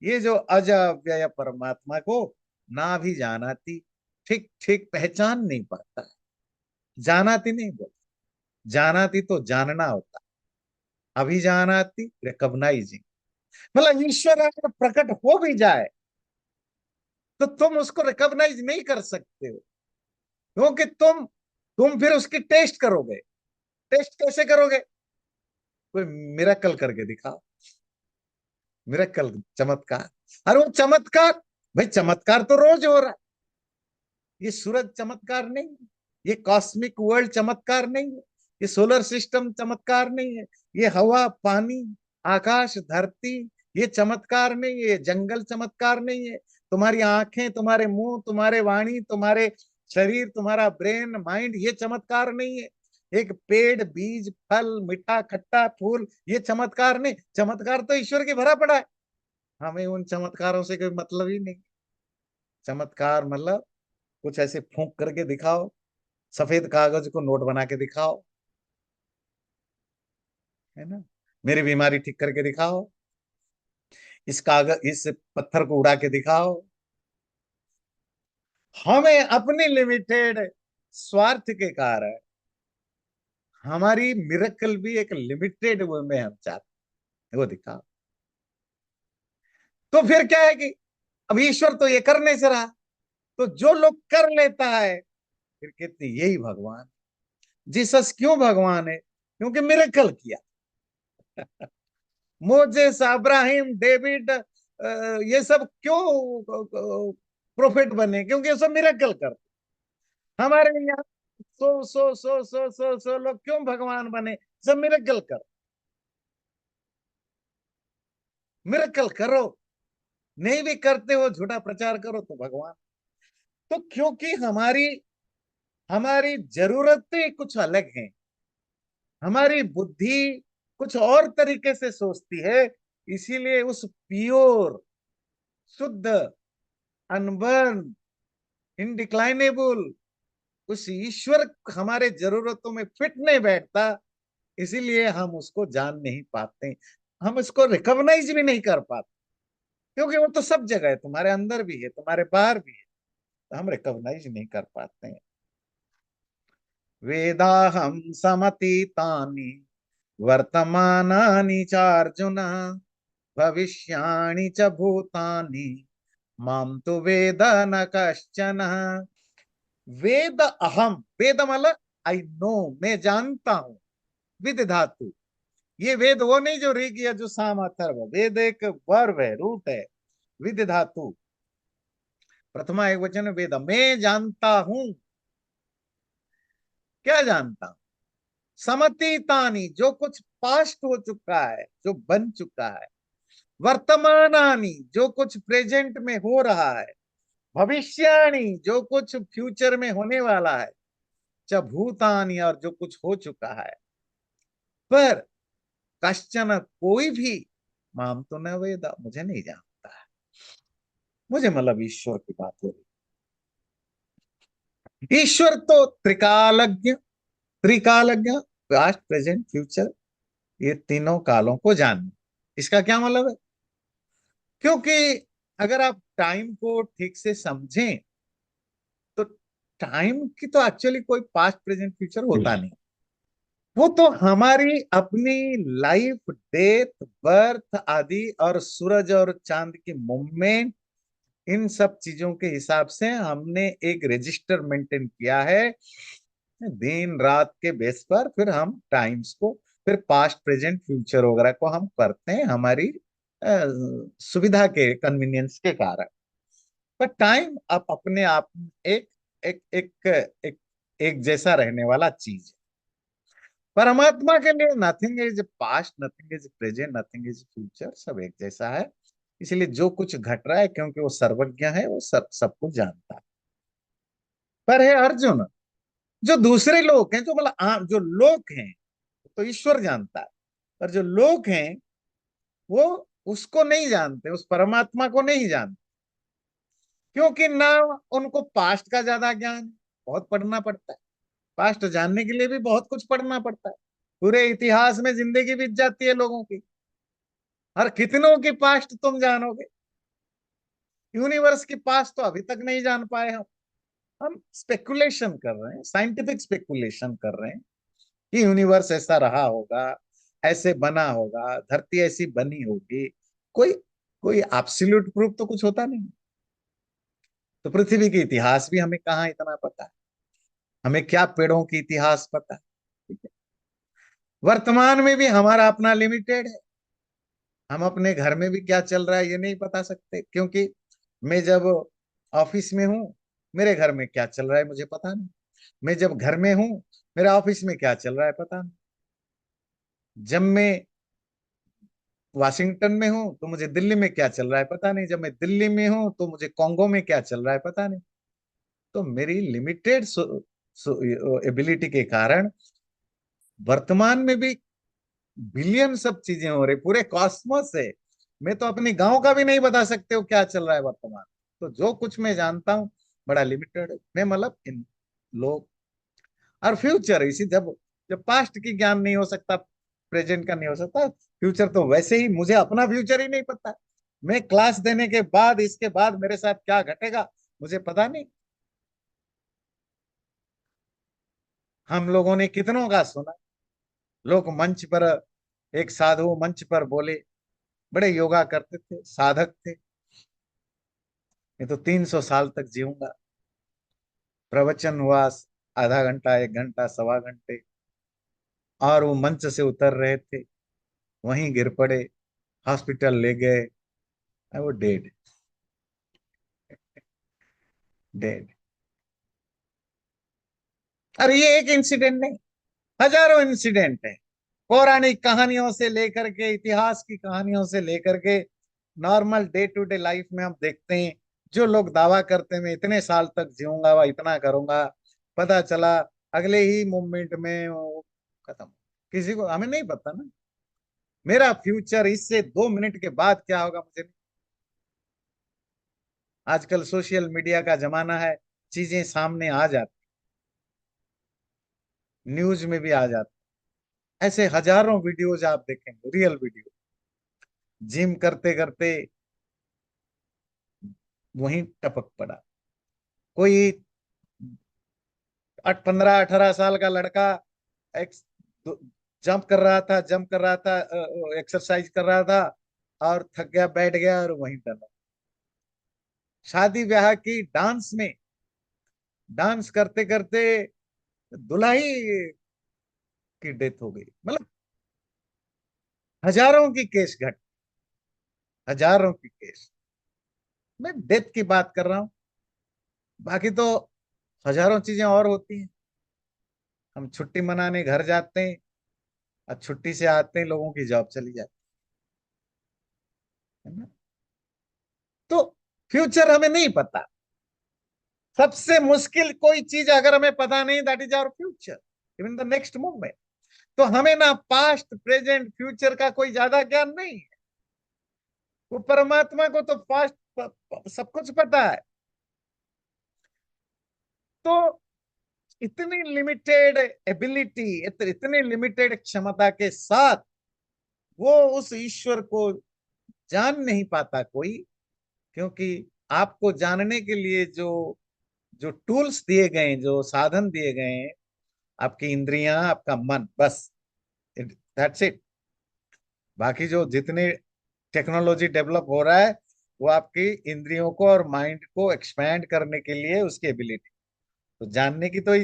ये जो अज अव्यय परमात्मा को ना भी जानाती, ठीक ठीक पहचान नहीं पाता है। जानाती नहीं बोल, जानाती तो जानना होता, अभिजानाती रिकॉग्नाइजिंग। मतलब ईश्वर अगर प्रकट हो भी जाए तो तुम उसको रिकॉग्नाइज नहीं कर सकते हो, क्योंकि तुम फिर उसकी टेस्ट करोगे। टेस्ट कैसे करोगे? कोई मिरेकल करके दिखाओ, मिरेकल, चमत्कार। अरे वो चमत्कार, भाई चमत्कार तो रोज हो रहा है। ये सूरज चमत्कार नहीं है, ये कॉस्मिक वर्ल्ड चमत्कार नहीं है, ये सोलर सिस्टम चमत्कार नहीं है, ये हवा पानी आकाश धरती ये चमत्कार नहीं है, ये जंगल चमत्कार नहीं है, तुम्हारी आंखें तुम्हारे मुंह तुम्हारे वाणी तुम्हारे शरीर तुम्हारा ब्रेन माइंड ये चमत्कार नहीं है, एक पेड़ बीज फल मीठा खट्टा फूल ये चमत्कार नहीं। चमत्कार तो ईश्वर के भरा पड़ा है, हमें उन चमत्कारों से कोई मतलब ही नहीं। चमत्कार मतलब कुछ ऐसे फूंक करके दिखाओ, सफेद कागज को नोट बना के दिखाओ, है ना, मेरी बीमारी ठीक करके दिखाओ, इस कागज इस पत्थर को उड़ा के दिखाओ। हमें अपनी लिमिटेड स्वार्थ के कारण हमारी मिरेकल भी एक लिमिटेड वे में हम चाहते हैं वो दिखाओ। तो फिर क्या है कि अब ईश्वर तो ये करने से रहा, तो जो लोग कर लेता है फिर कहते यही भगवान। जीसस क्यों भगवान है? क्योंकि मिरेकल किया। मोजेस अब्राहिम डेविड ये सब क्यों प्रोफेट बने? क्योंकि ये सब मिरेकल कर। हमारे यहाँ सौ लोग क्यों भगवान बने? सब मिरेकल कर, मिरेकल करो। नहीं भी करते हो झूठा प्रचार करो तो भगवान। तो क्योंकि हमारी हमारी जरूरतें कुछ अलग हैं, हमारी बुद्धि कुछ और तरीके से सोचती है, इसीलिए उस प्योर शुद्ध अनबर्न इनडिक्लाइनेबल उस ईश्वर हमारे जरूरतों में फिट नहीं बैठता, इसीलिए हम उसको जान नहीं पाते, हम उसको रिकॉग्नाइज भी नहीं कर पाते। क्योंकि वो तो सब जगह है, तुम्हारे अंदर भी है तुम्हारे बाहर भी है, तो हम रिकॉग्नाइज नहीं कर पाते हैं। वेदाहम समतीतानि वर्तमानानि च अर्जुन भविष्याणि च भूतानि माम तो वेद न कश्चन। वेद अहम, वेद मतलब आई नो, मैं जानता हूं। विद धातु, ये वेद वो नहीं जो ऋग या जो साम अथर्व, वेद एक वर्ब है, रूट है। विद धातु प्रथमा एक वचन वेद, मैं जानता हूं। क्या जानता हूं? समतीतानी, जो कुछ पास्ट हो चुका है जो बन चुका है, वर्तमानानी जो कुछ प्रेजेंट में हो रहा है, भविष्याणी जो कुछ फ्यूचर में होने वाला है, च भूतानी और जो कुछ हो चुका है। पर कश्चन कोई भी माम तो न वेदा, मुझे नहीं जानता है। मुझे मतलब ईश्वर की बात हो रही। ईश्वर तो त्रिकालज्ञ, त्रिकालज्ञ पास्ट प्रेजेंट फ्यूचर ये तीनों कालों को जानना। इसका क्या मतलब है? क्योंकि अगर आप टाइम को ठीक से समझें तो टाइम की तो एक्चुअली कोई पास्ट प्रेजेंट फ्यूचर होता नहीं। वो तो हमारी अपनी लाइफ डेथ बर्थ आदि और सूरज और चांद की मूवमेंट, इन सब चीजों के हिसाब से हमने एक रजिस्टर मेंटेन किया है दिन रात के बेस पर। फिर हम टाइम्स को, फिर पास्ट प्रेजेंट फ्यूचर वगैरह को हम करते हैं हमारी सुविधा के कन्वीनियंस के कारण। पर टाइम अब अपने आप में एक एक एक एक एक जैसा रहने वाला चीज है। परमात्मा के लिए nothing is past, nothing is present, nothing is future, सब एक जैसा है। इसलिए जो कुछ घट रहा है, क्योंकि वो सर्वज्ञ है, वो सब कुछ जानता है। पर है अर्जुन, जो दूसरे लोग हैं, जो मतलब जो लोग हैं तो ईश्वर जानता है, पर जो लोग हैं वो उसको नहीं जानते, उस परमात्मा को नहीं जानते। क्योंकि ना उनको पास्ट का ज्यादा ज्ञान है, बहुत पढ़ना पड़ता है। पास्ट जानने के लिए भी बहुत कुछ पढ़ना पड़ता है, पूरे इतिहास में जिंदगी बीत जाती है लोगों की। और कितनों की पास्ट तुम जानोगे? यूनिवर्स के पास तो अभी तक नहीं जान पाए हम स्पेकुलेशन कर रहे हैं, साइंटिफिक स्पेकुलेशन कर रहे हैं कि यूनिवर्स ऐसा रहा होगा, ऐसे बना होगा, धरती ऐसी बनी होगी। कोई कोई एब्सोल्यूट प्रूफ तो कुछ होता नहीं। तो पृथ्वी के इतिहास भी हमें कहाँ इतना पता है, हमें क्या पेड़ों की इतिहास पता है, ठीक है। वर्तमान में भी हमारा अपना लिमिटेड है। हम अपने घर में भी क्या चल रहा है ये नहीं बता सकते, क्योंकि मैं जब ऑफिस में हूँ, मेरे घर में क्या चल रहा है मुझे पता नहीं। मैं जब घर में हूँ, मेरे ऑफिस में क्या चल रहा है पता नहीं। जब मैं वाशिंगटन में हूँ तो मुझे दिल्ली में क्या चल रहा है पता नहीं, जब मैं दिल्ली में हूँ तो मुझे कॉन्गो में क्या चल रहा है पता नहीं। तो मेरी लिमिटेड एबिलिटी के कारण वर्तमान में भी बिलियन सब चीजें हो रही, पूरे कॉस्मोस है। मैं तो अपने गांव का भी नहीं बता सकते हो क्या चल रहा है वर्तमान। तो जो कुछ मैं जानता हूँ बड़ा लिमिटेड है। मैं मतलब इन लोग और फ्यूचर, इसी जब जब पास्ट की ज्ञान नहीं हो सकता, प्रेजेंट का नहीं हो सकता, फ्यूचर तो वैसे ही मुझे अपना फ्यूचर ही नहीं पता। मैं क्लास देने के बाद इसके बाद मेरे साथ क्या घटेगा मुझे पता नहीं। हम लोगों ने कितनों का सुना, लोग मंच पर, एक साधु मंच पर बोले, बड़े योगा करते थे, साधक थे, मैं तो 300 साल तक जीऊंगा। प्रवचन हुआ आधा घंटा, 1 घंटा, सवा घंटे, और वो मंच से उतर रहे थे, वहीं गिर पड़े, हॉस्पिटल ले गए, और वो डेड, डेड। अरे ये एक इंसिडेंट नहीं, हजारों इंसिडेंट है। पौराणिक कहानियों से लेकर के, इतिहास की कहानियों से लेकर के, normal day to day life में हम देखते हैं। जो लोग दावा करते हैं मैं इतने साल तक जीऊंगा व इतना करूंगा, पता चला अगले ही मोमेंट में वो खत्म। किसी को, हमें नहीं पता ना मेरा फ्यूचर इससे 2 मिनट के बाद क्या होगा मुझे नहीं। आजकल सोशल मीडिया का जमाना है, चीजें सामने आ जाती, न्यूज में भी आ जाती। ऐसे हजारों वीडियोज आप देखेंगे, रियल वीडियो, जिम करते करते वहीं टपक पड़ा कोई, 15-18 साल का लड़का, एक जंप कर रहा था, एक्सरसाइज कर रहा था, और थक गया, बैठ गया और वहीं टला। शादी ब्याह की डांस में, डांस करते करते दुल्हा की डेथ हो गई। मतलब हजारों की केस घट, हजारों की केस। मैं डेथ की बात कर रहा हूँ, बाकी तो हजारों चीजें और होती हैं। हम छुट्टी मनाने घर जाते हैं, और छुट्टी से आते हैं लोगों की जॉब चली जाती है ना। तो फ्यूचर हमें नहीं पता। सबसे मुश्किल कोई चीज अगर हमें पता नहीं, that is our future, even the next movement. तो हमें ना पास्ट प्रेजेंट फ्यूचर का कोई ज्यादा ज्ञान नहीं है। वो परमात्मा को तो पास्ट सब कुछ पता है। तो इतनी लिमिटेड एबिलिटी, इतनी लिमिटेड क्षमता के साथ वो उस ईश्वर को जान नहीं पाता कोई। क्योंकि आपको जानने के लिए जो जो टूल्स दिए गए हैं, जो साधन दिए गए हैं, आपकी इंद्रियां, आपका मन, बस, दैट्स इट। बाकी जो जितने टेक्नोलॉजी डेवलप हो रहा है, वो आपकी इंद्रियों को और माइंड को एक्सपैंड करने के लिए उसकी एबिलिटी। तो जानने की तो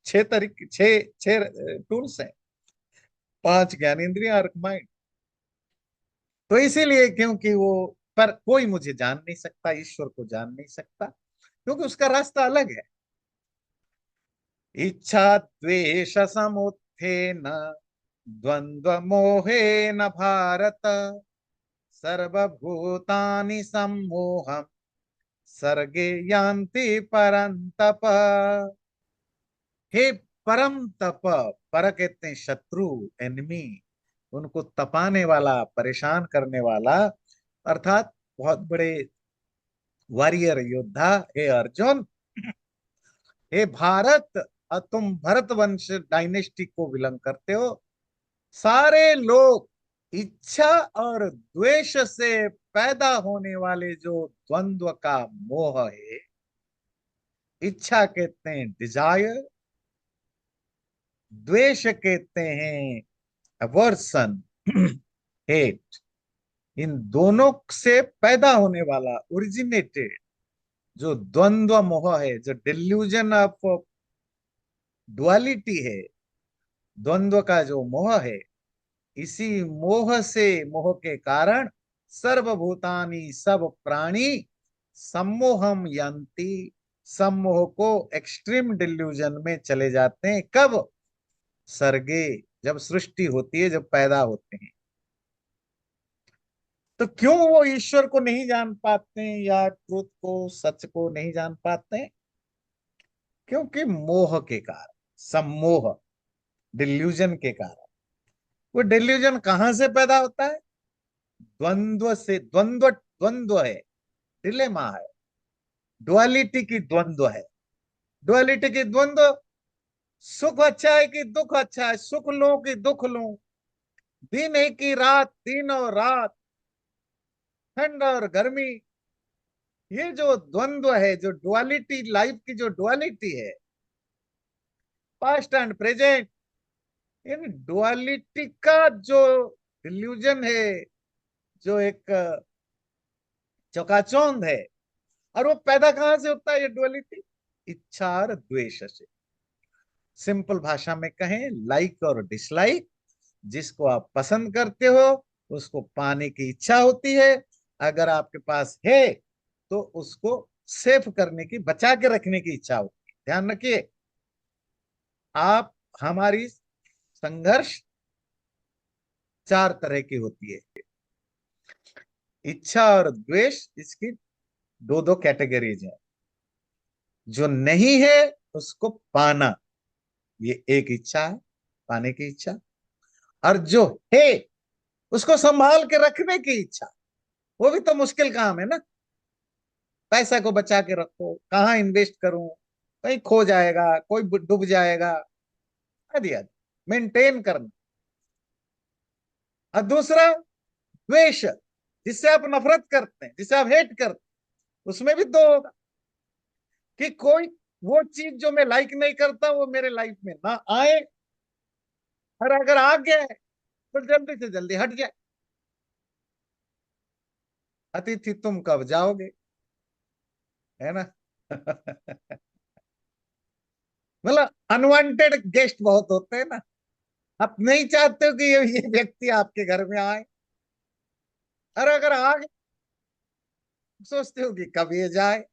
6 तरीके, छह छह टूल्स हैं, 5 ज्ञानेंद्रियां और माइंड। तो इसीलिए, क्योंकि वो, पर कोई मुझे जान नहीं सकता, ईश्वर को जान नहीं सकता, क्योंकि उसका रास्ता अलग है। इच्छा द्वेष समुत्थेन द्वंद्व मोहेन भारत, सर्वभूतानि सम्मोहं सर्गे यान्ति परन्तप। हे परम तप, पर कहते हैं शत्रु, एनिमी, उनको तपाने वाला, परेशान करने वाला, अर्थात बहुत बड़े वॉरियर योद्धा, हे अर्जुन, हे भारत, तुम भरत वंश डायनेस्टी को बिलोंग करते हो। सारे लोग इच्छा और द्वेष से पैदा होने वाले जो द्वंद्व का मोह है, इच्छा कहते हैं डिजायर, द्वेष कहते हैं अवर्सन, हेट। इन दोनों से पैदा होने वाला ओरिजिनेटेड जो द्वंद्व मोह है, जो डिल्यूजन ऑफ डुअलिटी है, द्वंद्व का जो मोह है, इसी मोह से, मोह के कारण सर्वभूतानि, सब प्राणी सम्मोहम यंती, सम्मोह को एक्सट्रीम डिल्यूजन में चले जाते हैं। कब? सर्गे, जब सृष्टि होती है, जब पैदा होते हैं। तो क्यों वो ईश्वर को नहीं जान पाते हैं या ट्रुथ को, सच को नहीं जान पाते हैं? क्योंकि मोह के कारण, सम्मोह, डिल्यूजन के कारण। वो डिल्यूजन कहां से पैदा होता है? द्वंद्व से। द्वंद्व, द्वंद्व है, डिलेमा है, डुअलिटी की द्वंद्व है। डुअलिटी की द्वंद्व, सुख अच्छा है कि दुख अच्छा है, सुख लो कि दुख लो, दिन है कि रात, दिन और रात, ठंड और गर्मी। ये जो द्वंद्व है, जो डुअलिटी, लाइफ की जो डुअलिटी है, past and present, in duality का जो डिल्यूजन है, जो एक चकाचौंध है, और वो पैदा कहां से होता है ये डुअलिटी? इच्छा और द्वेष से। सिंपल भाषा में कहें, लाइक और डिसलाइक। जिसको आप पसंद करते हो उसको पाने की इच्छा होती है, अगर आपके पास है तो उसको सेफ करने की, बचा के रखने की इच्छा होती है। ध्यान रखिए, आप, हमारी संघर्ष चार तरह की होती है। इच्छा और द्वेष, इसकी दो दो कैटेगरीज है। जो नहीं है उसको पाना, ये एक इच्छा है, पाने की इच्छा। और जो है उसको संभाल के रखने की इच्छा। वो भी तो मुश्किल काम है ना। पैसा को बचा के रखो, कहाँ इन्वेस्ट करूं, कहीं खो जाएगा, कोई डूब जाएगा, आदि आदि, मेंटेन करना। और दूसरा द्वेष, जिससे आप नफरत करते हैं, जिसे आप हेट करते हैं, उसमें भी दो होगा कि कोई वो चीज जो मैं लाइक नहीं करता वो मेरे लाइफ में ना आए, और अगर आ गया है तो जल्दी से जल्दी हट जाए। अतिथि तुम कब जाओगे, है ना? मतलब अनवांटेड गेस्ट बहुत होते हैं ना। आप नहीं चाहते हो कि ये व्यक्ति आपके घर में आए, और अगर आ गए सोचते हो कि कब ये जाए।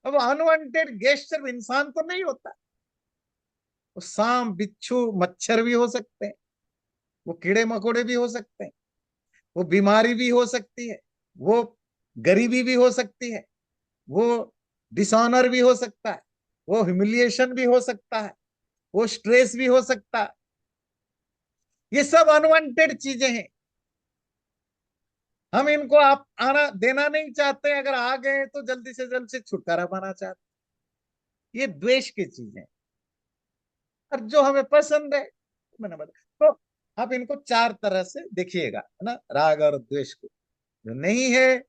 अब अनवांटेड गेस्ट सिर्फ इंसान तो नहीं होता, वो सांप, बिच्छू, मच्छर भी हो सकते हैं, वो कीड़े मकोड़े भी हो सकते हैं, वो बीमारी भी हो सकती है, वो गरीबी भी हो सकती है, वो डिसऑनर भी हो सकता है, वो ह्यूमिलिएशन भी हो सकता है, वो स्ट्रेस भी हो सकता है। ये सब अनवांटेड चीजें हैं। हम इनको आप आना देना नहीं चाहते, अगर आ गए तो जल्दी से जल्द से छुटकारा पाना चाहते। ये द्वेष की चीजें। और जो हमें पसंद है, मैंने बताया। तो आप इनको चार तरह से देखिएगा, है ना, राग और द्वेष को। जो नहीं है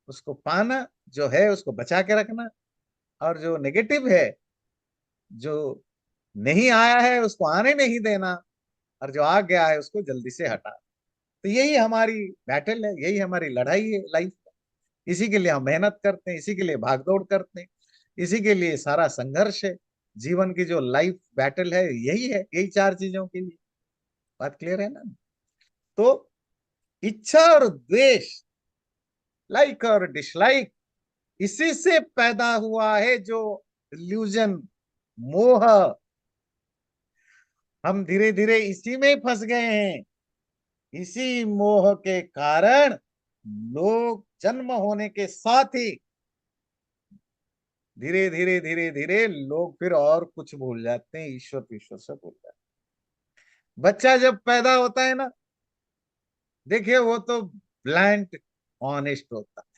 उसको पाना, जो है उसको बचा के रखना, और जो नेगेटिव है, जो नहीं आया है उसको आने नहीं देना, और जो आ गया है उसको जल्दी से हटा। तो यही हमारी बैटल है, यही हमारी लड़ाई है लाइफ। इसी के लिए हम मेहनत करते हैं, इसी के लिए भागदौड़ करते हैं, इसी के लिए सारा संघर्ष है। जीवन की जो लाइफ बैटल है यही है, यही चार चीजों के लिए। बात क्लियर है ना? तो इच्छा और द्वेष, लाइक और डिसलाइक, इसी से पैदा हुआ है जो इल्यूजन, मोह। हम धीरे धीरे इसी में फंस गए हैं। इसी मोह के कारण लोग जन्म होने के साथ ही धीरे धीरे धीरे धीरे लोग फिर और कुछ भूल जाते हैं, ईश्वर, ईश्वर से भूल जाते हैं। बच्चा जब पैदा होता है ना, देखिए वो तो ब्लैंक ऑनेस्ट होता है।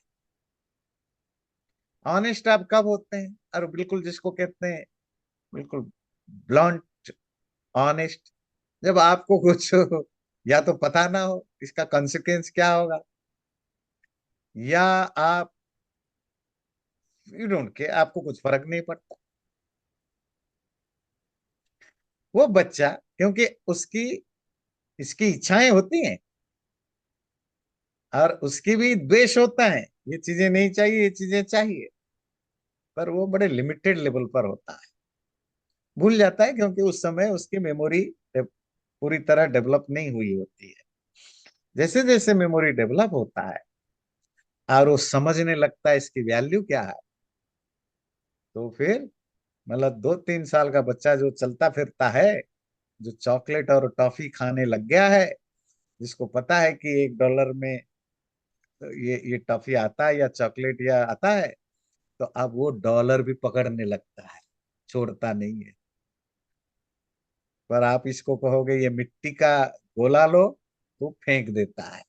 ऑनेस्ट आप कब होते हैं? और बिल्कुल जिसको कहते हैं बिल्कुल ब्लॉन्ट ऑनेस्ट, जब आपको कुछ या तो पता ना हो इसका कॉन्सिक्वेंस क्या होगा, या आप यू डोंट केयर, आपको कुछ फर्क नहीं पड़ता। वो बच्चा, क्योंकि उसकी इसकी इच्छाएं होती हैं और उसकी भी द्वेष होता है, ये चीजें नहीं चाहिए, ये चीजें चाहिए, पर वो बड़े लिमिटेड लेवल पर होता है। भूल जाता है क्योंकि उस समय उसकी मेमोरी पूरी तरह डेवलप नहीं हुई होती है। जैसे जैसे मेमोरी डेवलप होता है और वो समझने लगता है इसकी वैल्यू क्या है, तो फिर मतलब 2-3 साल का बच्चा जो चलता फिरता है, जो चॉकलेट और टॉफी खाने लग गया है, जिसको पता है कि $1 में ये टॉफी आता है या चॉकलेट या आता है, तो अब वो डॉलर भी पकड़ने लगता है, छोड़ता नहीं है। पर आप इसको कहोगे ये मिट्टी का गोला लो, तो फेंक देता है,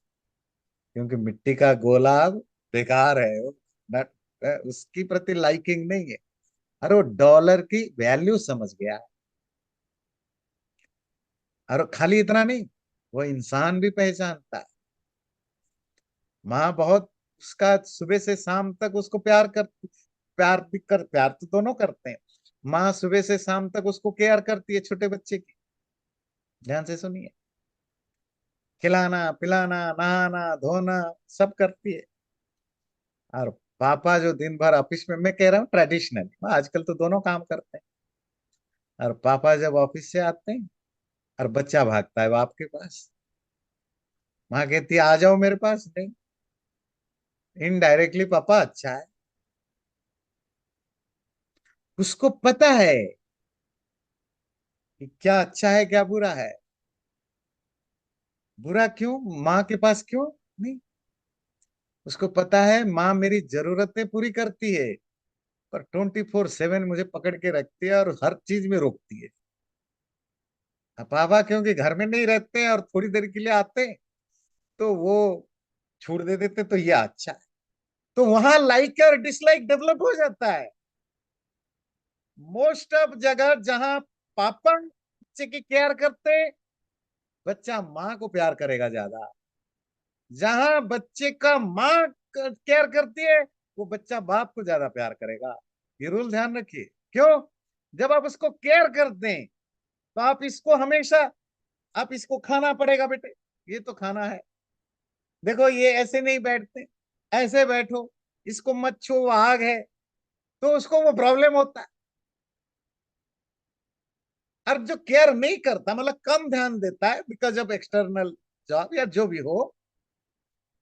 क्योंकि मिट्टी का गोला अब बेकार है, वो उसकी प्रति लाइकिंग नहीं है। अरे वो डॉलर की वैल्यू समझ गया। और खाली इतना नहीं, वो इंसान भी पहचानता है। माँ बहुत उसका सुबह से शाम तक उसको प्यार तो दोनों करते हैं। माँ सुबह से शाम तक उसको केयर करती है छोटे बच्चे की। ध्यान से सुनिए, खिलाना पिलाना नहाना धोना सब करती है। और पापा जो दिन भर ऑफिस में, मैं कह रहा हूँ ट्रेडिशनल, आजकल तो दोनों काम करते हैं। और पापा जब ऑफिस से आते हैं और बच्चा भागता है बाप के पास, माँ कहती है आ जाओ मेरे पास, नहीं, इनडायरेक्टली पापा अच्छा है। उसको पता है कि क्या अच्छा है क्या बुरा है। बुरा क्यों, माँ के पास क्यों नहीं, उसको पता है माँ मेरी जरूरतें पूरी करती है, पर 24/7 मुझे पकड़ के रखती है और हर चीज में रोकती है। अब पापा क्योंकि घर में नहीं रहते हैं और थोड़ी देर के लिए आते हैं, तो वो छूट दे देते, तो ये अच्छा है। तो वहां लाइक और डिसलाइक डेवलप हो जाता है। मोस्ट ऑफ जगह जहां पापा बच्चे की केयर करते, बच्चा माँ को प्यार करेगा ज्यादा। जहां बच्चे का माँ केयर करती है, वो बच्चा बाप को ज्यादा प्यार करेगा। ये रूल ध्यान रखिए। क्यों? जब आप उसको केयर करते हैं, तो आप इसको हमेशा, आप इसको खाना पड़ेगा बेटे, ये तो खाना है, देखो ये ऐसे नहीं बैठते, ऐसे बैठो, इसको मत छो, वो आग है, तो उसको वो प्रॉब्लम होता है। और जो केयर नहीं करता, मतलब कम ध्यान देता है बिकॉज ऑफ एक्सटर्नल जॉब या जो भी हो,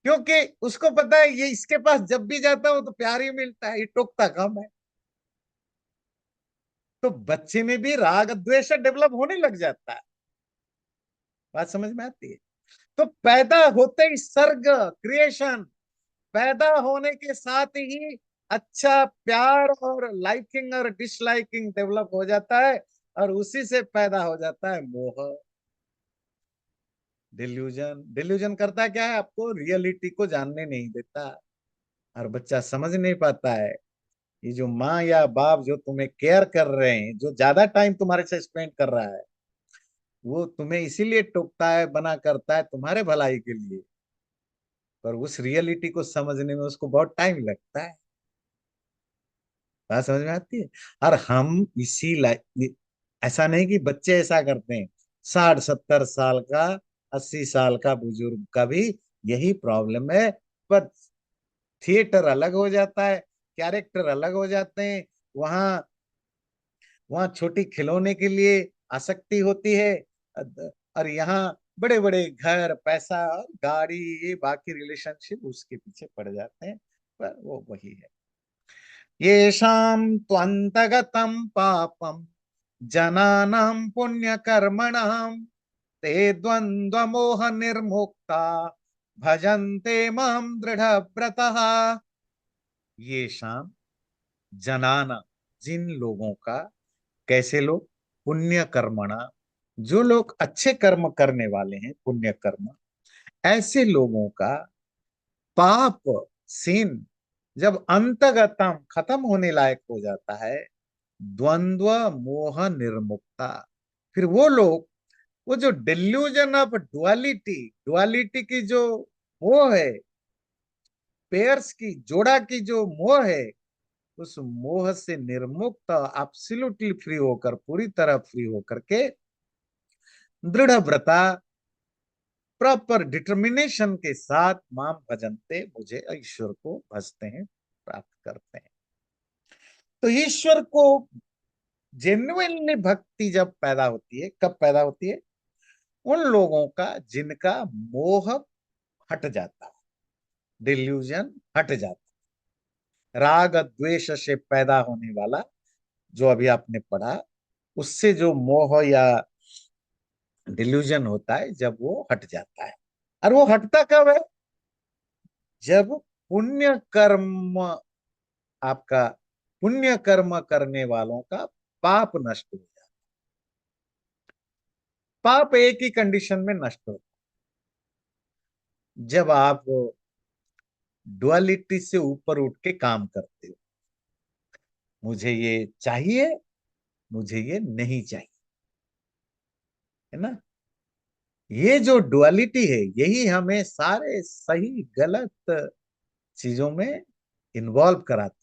क्योंकि उसको पता है ये इसके पास जब भी जाता हो तो प्यार ही मिलता है, ये टोकता कम है, तो बच्चे में भी राग द्वेष डेवलप होने लग जाता है। बात समझ में आती है? तो पैदा होते ही सर्ग, क्रिएशन, पैदा होने के साथ ही अच्छा प्यार और लाइकिंग और डिसलाइकिंग डेवलप हो जाता है, और उसी से पैदा हो जाता है मोह। डिल्यूजन, डिल्यूजन करता क्या है, आपको रियलिटी को जानने नहीं देता, और बच्चा समझ नहीं पाता है। ये जो माँ या बाप जो तुम्हें केयर कर रहे हैं, जो ज्यादा टाइम तुम्हारे से स्पेंड कर रहा है, वो तुम्हें इसीलिए टोकता है, बना करता है तुम्हारे भलाई के लिए, पर उस रियलिटी को समझने में उसको बहुत टाइम लगता है। बात समझ में आती है? और हम ऐसा नहीं कि बच्चे ऐसा करते हैं, 60-70 साल का, 80 साल का बुजुर्ग का भी यही प्रॉब्लम है, पर थिएटर अलग हो जाता है, कैरेक्टर अलग हो जाते हैं। वहां वहां छोटी खिलौने के लिए आसक्ति होती है, और यहाँ बड़े बड़े घर, पैसा, गाड़ी, ये बाकी रिलेशनशिप उसके पीछे पड़ जाते हैं। पर वो वही है, येषां त्वन्तगतं पापं जनानां पुण्यकर्मणां ते द्वन्द्वमोह निर्मुक्ता भजन्ते मां दृढ़व्रतः। ये शाम जनाना, जिन लोगों का, कैसे लोग, पुण्य कर्मणा, जो लोग अच्छे कर्म करने वाले हैं, पुण्य कर्म, ऐसे लोगों का पाप, सिन, जब अंतगतम खत्म होने लायक हो जाता है, द्वंद्व मोह निर्मुक्ता, फिर वो लोग वो जो डिल्यूजन ऑफ डुअलिटी, डुअलिटी की जो मोह है, पेयर्स की, जोड़ा की जो मोह है, उस मोह से निर्मुक्त, एब्सोल्युटली फ्री होकर, पूरी तरह फ्री होकर के दृढ़ व्रता, प्रॉपर डिटर्मिनेशन के साथ माम भजनते, मुझे ईश्वर को भजते हैं, प्राप्त करते हैं। तो ईश्वर को जेन्युइनली भक्ति जब पैदा होती है, कब पैदा होती है? उन लोगों का जिनका मोह हट जाता है, डिल्यूजन हट जाता है, राग द्वेष से पैदा होने वाला जो अभी आपने पढ़ा, उससे जो मोह या डिल्यूजन होता है, जब वो हट जाता है। और वो हटता कब है? जब पुण्य कर्म, आपका पुण्य कर्म करने वालों का पाप नष्ट हो जाता है। पाप एक ही कंडीशन में नष्ट होता है, जब आप डुअलिटी से ऊपर उठ के काम करते हो। मुझे ये चाहिए, मुझे ये नहीं चाहिए, है ना? ये जो डुअलिटी है, यही हमें सारे सही गलत चीजों में इन्वॉल्व कराता है।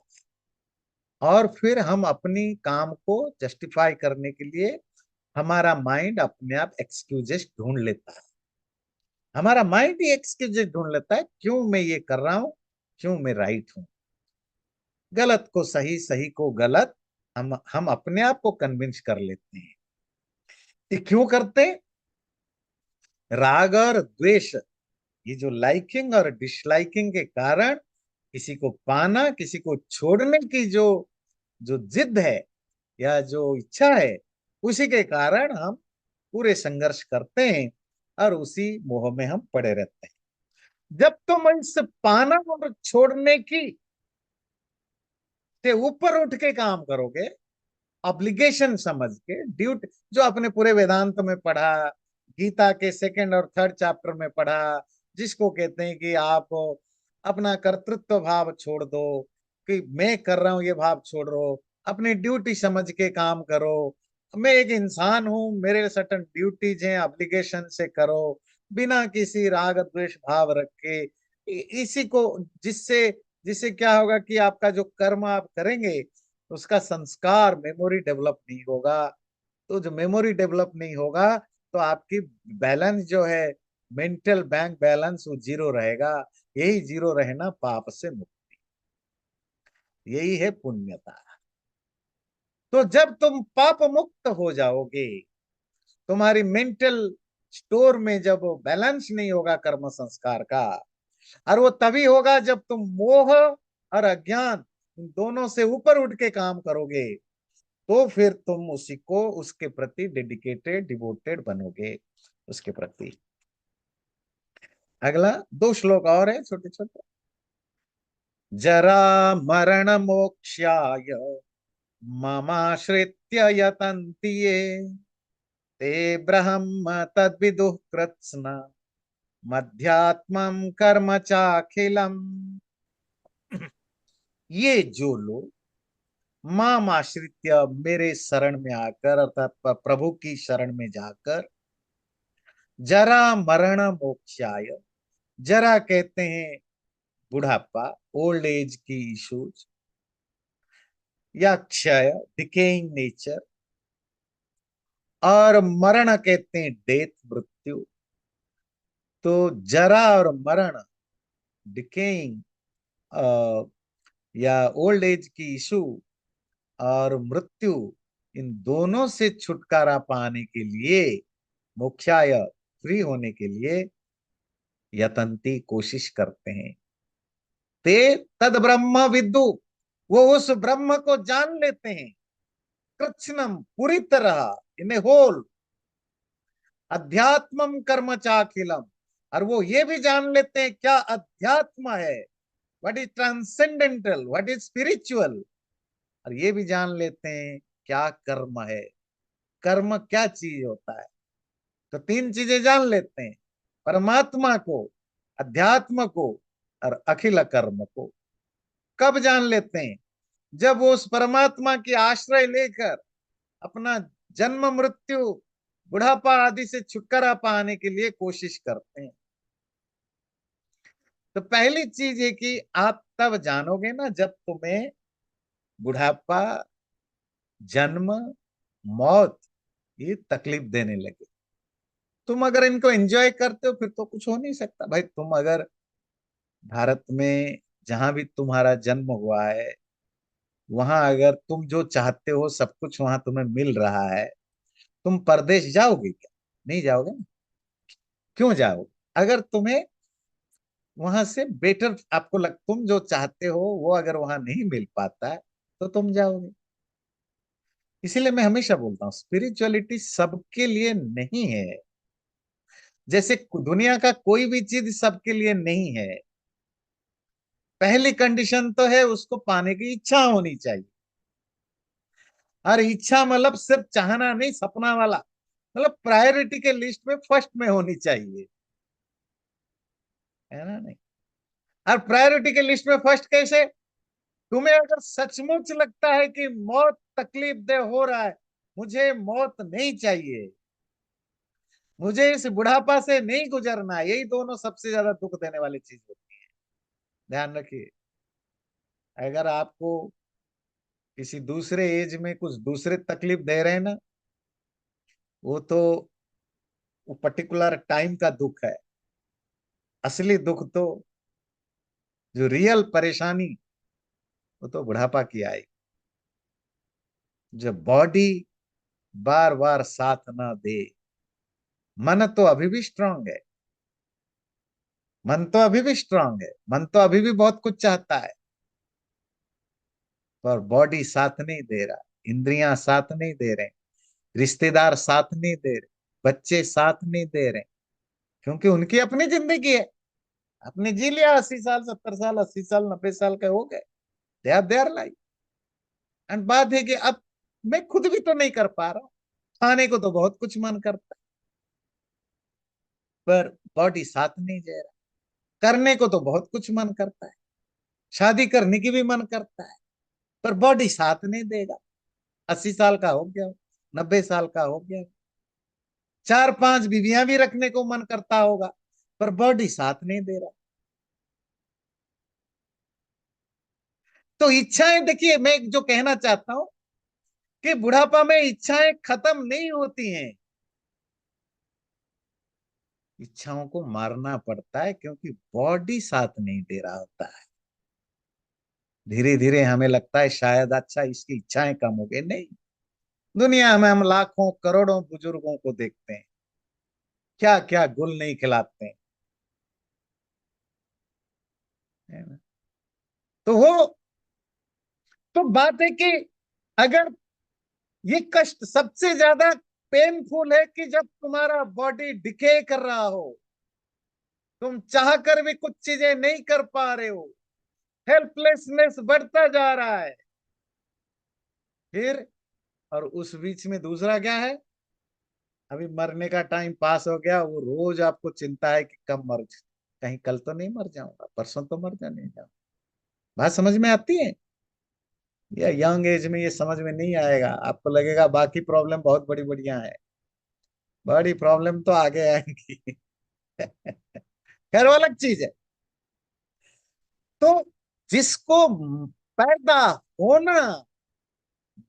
और फिर हम अपनी काम को जस्टिफाई करने के लिए हमारा माइंड अपने आप एक्सक्यूजेस ढूंढ लेता है। हमारा माइंड ही एक्सक्यूजेस ढूंढ लेता है, क्यों मैं ये कर रहा हूं, क्यों मैं राइट हूं। गलत को सही, सही को गलत, हम अपने आप को कन्विंस कर लेते हैं। ये क्यों करते हैं? राग और द्वेष, ये जो लाइकिंग और डिसलाइकिंग के कारण, किसी को पाना, किसी को छोड़ने की जो जो जिद है या जो इच्छा है, उसी के कारण हम पूरे संघर्ष करते हैं और उसी मोह में हम पड़े रहते हैं। जब तुम इस पाना और छोड़ने की से ऊपर उठ के काम करोगे, ऑब्लिगेशन समझ के, ड्यूटी, जो अपने पूरे वेदांत में पढ़ा, गीता के सेकंड और थर्ड चैप्टर में पढ़ा, जिसको कहते हैं कि आप अपना कर्तृत्व भाव छोड़ दो, कि मैं कर रहा हूं ये भाव छोड़ दो, अपनी ड्यूटी समझ के काम करो। मैं एक इंसान हूं, मेरे सर्टन ड्यूटीज हैं, ऑब्लिगेशन से करो, बिना किसी राग द्वेष भाव रख के। इसी को, जिससे जिससे क्या होगा कि आपका जो कर्म आप करेंगे, उसका संस्कार, मेमोरी डेवलप नहीं होगा। तो जो मेमोरी डेवलप नहीं होगा, तो आपकी बैलेंस जो है, मेंटल बैंक बैलेंस, वो जीरो रहेगा। यही जीरो रहना पाप से मुक्ति, यही है पुण्यता। तो जब तुम पाप मुक्त हो जाओगे, तुम्हारी मेंटल स्टोर में जब बैलेंस नहीं होगा कर्म संस्कार का, और वो तभी होगा जब तुम मोह और अज्ञान, इन दोनों से ऊपर उठ के काम करोगे, तो फिर तुम उसी को, उसके प्रति डेडिकेटेड, डिवोटेड बनोगे, उसके प्रति। अगला 2 श्लोक और है, छोटे छोटे। जरा मरण मोक्षाय ममाश्रित्य यतन्ति ये, ते ब्रह्म तद्विदुः कृत्स्न मध्यात्मं कर्म चाखिलम्। ये जो लोग माम आश्रित्य, मेरे शरण में आकर, अर्थात प्रभु की शरण में जाकर, जरा मरण मोक्षाय, जरा कहते हैं बुढ़ापा, ओल्ड एज की इश्यूज, या क्षय, डिकेइंग नेचर, और मरण कहते हैं डेथ, मृत्यु। तो जरा और मरण, डिकेइंग या ओल्ड एज की इशू और मृत्यु, इन दोनों से छुटकारा पाने के लिए, मोक्षाय, फ्री होने के लिए, यतंती, कोशिश करते हैं। ते तद ब्रह्म विदु, वो उस ब्रह्म को जान लेते हैं, कृत्स्नम, पूरी तरह, इन होल, अध्यात्मम कर्म चाखिलम, और वो ये भी जान लेते हैं क्या अध्यात्म है, what is transcendental, what is spiritual. और ये भी जान लेते हैं क्या कर्म है, कर्म क्या चीज होता है। तो 3 चीजें जान लेते हैं, परमात्मा को, अध्यात्म को, और अखिल कर्म को। कब जान लेते हैं? जब वो उस परमात्मा की आश्रय लेकर अपना जन्म मृत्यु बुढ़ापा आदि से छुटकारा पाने के लिए कोशिश करते हैं। तो पहली चीज है कि आप तब जानोगे ना जब तुम्हें बुढ़ापा, जन्म, मौत ये तकलीफ देने लगे। तुम अगर इनको एंजॉय करते हो फिर तो कुछ हो नहीं सकता भाई। तुम अगर भारत में जहां भी तुम्हारा जन्म हुआ है, वहां अगर तुम जो चाहते हो सब कुछ वहां तुम्हें मिल रहा है, तुम परदेश जाओगे क्या? नहीं जाओगे ना। क्यों जाओगे? अगर तुम्हें वहां से बेटर आपको लग, तुम जो चाहते हो वो अगर वहां नहीं मिल पाता है तो तुम जाओगे। इसीलिए मैं हमेशा बोलता हूँ स्पिरिचुअलिटी सबके लिए नहीं है। जैसे दुनिया का कोई भी चीज सबके लिए नहीं है। पहली कंडीशन तो है उसको पाने की इच्छा होनी चाहिए। और इच्छा मतलब सिर्फ चाहना नहीं, सपना वाला, मतलब प्रायोरिटी के लिस्ट में फर्स्ट में होनी चाहिए, है ना? नहीं। और प्रायोरिटी के लिस्ट में फर्स्ट कैसे? तुम्हें अगर सचमुच लगता है कि मौत तकलीफ दे हो रहा है, मुझे मौत नहीं चाहिए, मुझे इस बुढ़ापा से नहीं गुजरना है, यही दोनों सबसे ज्यादा दुख देने वाली चीज होती है। ध्यान रखिए। अगर आपको किसी दूसरे एज में कुछ दूसरे तकलीफ दे रहे हैं ना, वो तो वो पर्टिकुलर टाइम का दुख है। असली दुख तो, जो रियल परेशानी, वो तो बुढ़ापा की आई, जब बॉडी बार बार साथ ना दे। मन तो अभी भी स्ट्रांग है, मन तो अभी भी स्ट्रांग है, मन तो अभी भी बहुत कुछ चाहता है, पर बॉडी साथ नहीं दे रहा, इंद्रियां साथ नहीं दे रहे, रिश्तेदार साथ नहीं दे रहे, बच्चे साथ नहीं दे रहे, क्योंकि उनकी अपनी जिंदगी है। अपने जी लिया, 80 साल, 70 साल, 80 साल, 90 साल के हो गए। They our life. एंड बात है कि अब मैं खुद भी तो नहीं कर पा रहा हूँ। खाने को तो बहुत कुछ मन करता है, पर बॉडी साथ नहीं दे रहा। करने को तो बहुत कुछ मन करता है, शादी करने की भी मन करता है, पर बॉडी साथ नहीं देगा। 80 साल का हो गया, 90 साल का हो गया, 4-5 बीवियां भी रखने को मन करता होगा, पर बॉडी साथ नहीं दे रहा। तो इच्छाएं, देखिए मैं जो कहना चाहता हूं कि बुढ़ापा में इच्छाएं खत्म नहीं होती हैं। इच्छाओं को मारना पड़ता है क्योंकि बॉडी साथ नहीं दे रहा होता है। धीरे धीरे हमें लगता है शायद अच्छा इसकी इच्छाएं कम हो गई, नहीं। दुनिया में हम लाखों करोड़ों बुजुर्गों को देखते हैं, क्या क्या गुल नहीं खिलाते हैं, है ना? तो वो, तो बात है कि अगर ये कष्ट सबसे ज्यादा पेनफुल है कि जब तुम्हारा बॉडी डिके कर रहा हो, तुम चाह कर भी कुछ चीजें नहीं कर पा रहे हो, हेल्पलेसनेस बढ़ता जा रहा है। फिर, और उस बीच में दूसरा क्या है? अभी मरने का टाइम पास हो गया, वो रोज आपको चिंता है कि कब मर, कहीं कल तो नहीं मर जाऊंगा, परसों तो मर जाने जाऊंगा। बात समझ में आती है? ये यंग एज में ये समझ में नहीं आएगा, आपको लगेगा बाकी प्रॉब्लम बहुत बड़ी बढ़िया है। बड़ी प्रॉब्लम तो आगे आएंगी। खैर वो अलग चीज है। तो जिसको पैदा होना,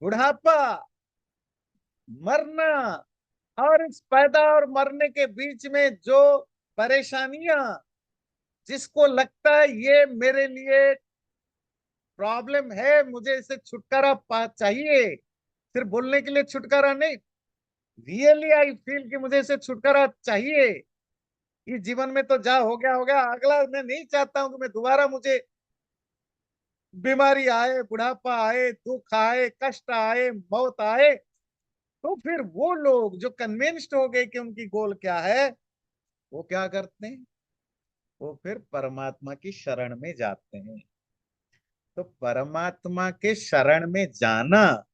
बुढ़ापा, मरना, और इस पैदा और मरने के बीच में जो परेशानियां, जिसको लगता है ये मेरे लिए प्रॉब्लम है, मुझे इससे छुटकारा पा चाहिए, सिर्फ बोलने के लिए छुटकारा नहीं, रियली आई फील कि मुझे इससे छुटकारा चाहिए। इस जीवन में तो जा हो गया हो गया, अगला मैं नहीं चाहता हूं कि मैं दोबारा, मुझे बीमारी आए, बुढ़ापा आए, दुख आए, कष्ट आए, मौत आए। तो फिर वो लोग जो कन्विंस्ड हो गए कि उनकी गोल क्या है, वो क्या करते हैं? वो फिर परमात्मा की शरण में जाते हैं। तो परमात्मा के शरण में जाना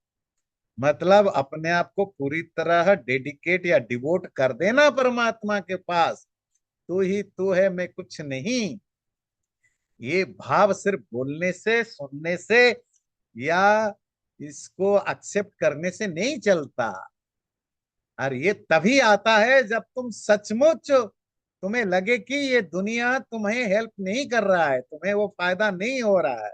मतलब अपने आप को पूरी तरह डेडिकेट या डिवोट कर देना परमात्मा के पास। तू ही तू है, मैं कुछ नहीं। ये भाव सिर्फ बोलने से, सुनने से, या इसको एक्सेप्ट करने से नहीं चलता। और ये तभी आता है जब तुम सचमुच, तुम्हें लगे कि ये दुनिया तुम्हें हेल्प नहीं कर रहा है, तुम्हें वो फायदा नहीं हो रहा है।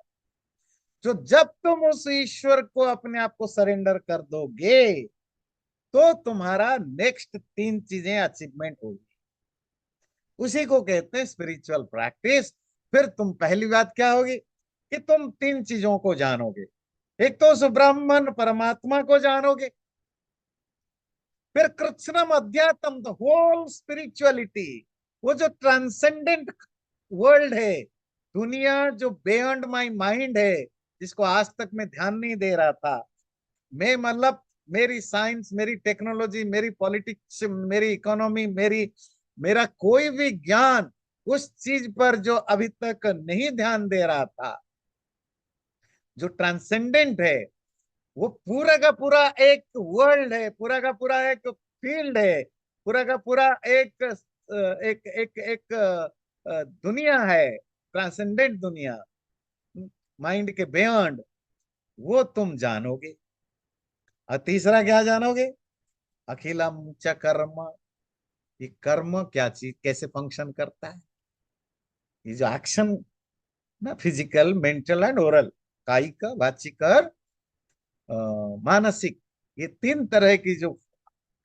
जो जब तुम उस ईश्वर को अपने आप को सरेंडर कर दोगे, तो तुम्हारा नेक्स्ट तीन चीजें अचीवमेंट होगी। उसी को कहते हैं स्पिरिचुअल प्रैक्टिस। फिर तुम पहली बात क्या होगी कि तुम तीन चीजों को जानोगे। एक तो उस ब्राह्मण परमात्मा को जानोगे, फिर कृष्णम अध्यात्म, द होल स्पिरिचुअलिटी, वो जो ट्रांसेंडेंट वर्ल्ड है, दुनिया जो बियॉन्ड माय माइंड है, जिसको आज तक मैं ध्यान नहीं दे रहा था। मैं मतलब मेरी साइंस, मेरी टेक्नोलॉजी, मेरी पॉलिटिक्स, मेरी इकोनॉमी, मेरा कोई भी ज्ञान उस चीज पर जो अभी तक नहीं ध्यान दे रहा था, जो ट्रांसेंडेंट है, वो पूरा का पूरा एक वर्ल्ड है, पूरा का पूरा एक फील्ड है, पूरा का पूरा एक दुनिया है, ट्रांसेंडेंट दुनिया, माइंड के बियॉन्ड, वो तुम जानोगे। और तीसरा क्या जानोगे? अखिलम च कर्म, ये कर्म क्या चीज, कैसे फंक्शन करता है। ये जो एक्शन ना, फिजिकल, मेंटल एंड ओरल, कायिक, वाचिक और मानसिक, ये तीन तरह की जो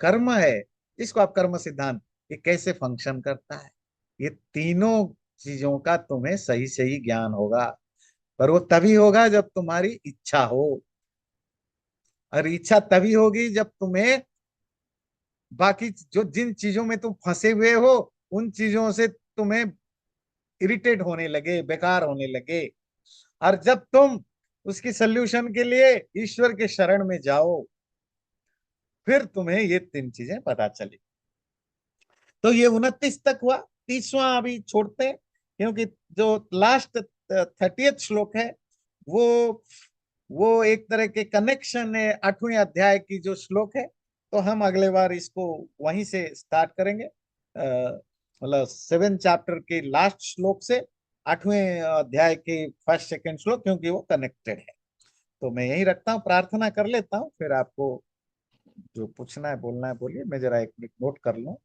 कर्म है, इसको आप कर्म सिद्धांत, ये कैसे फंक्शन करता है, ये तीनों चीजों का तुम्हें सही सही ज्ञान होगा। पर वो तभी होगा जब तुम्हारी इच्छा हो, और इच्छा तभी होगी जब तुम्हें बाकी जो जिन चीजों में तुम फंसे हुए हो, उन चीजों से तुम्हें इरिटेट होने लगे, बेकार होने लगे। और जब तुम उसकी सोल्यूशन के लिए ईश्वर के शरण में जाओ, फिर तुम्हें ये तीन चीजें पता चली। तो ये 29 तक हुआ। 30वां अभी छोड़ते हैं, क्योंकि जो लास्ट 30th श्लोक है, वो वो एक तरह के कनेक्शन है 8वें अध्याय की जो श्लोक है। तो हम अगले बार इसको वहीं से स्टार्ट करेंगे, मतलब 7 चैप्टर के लास्ट श्लोक से 8वें अध्याय के फर्स्ट सेकंड श्लोक, क्योंकि वो कनेक्टेड है। तो मैं यही रखता हूँ, प्रार्थना कर लेता हूँ, फिर आपको जो पूछना है बोलना है बोलिए। मैं जरा एक मिनट नोट कर लूँ।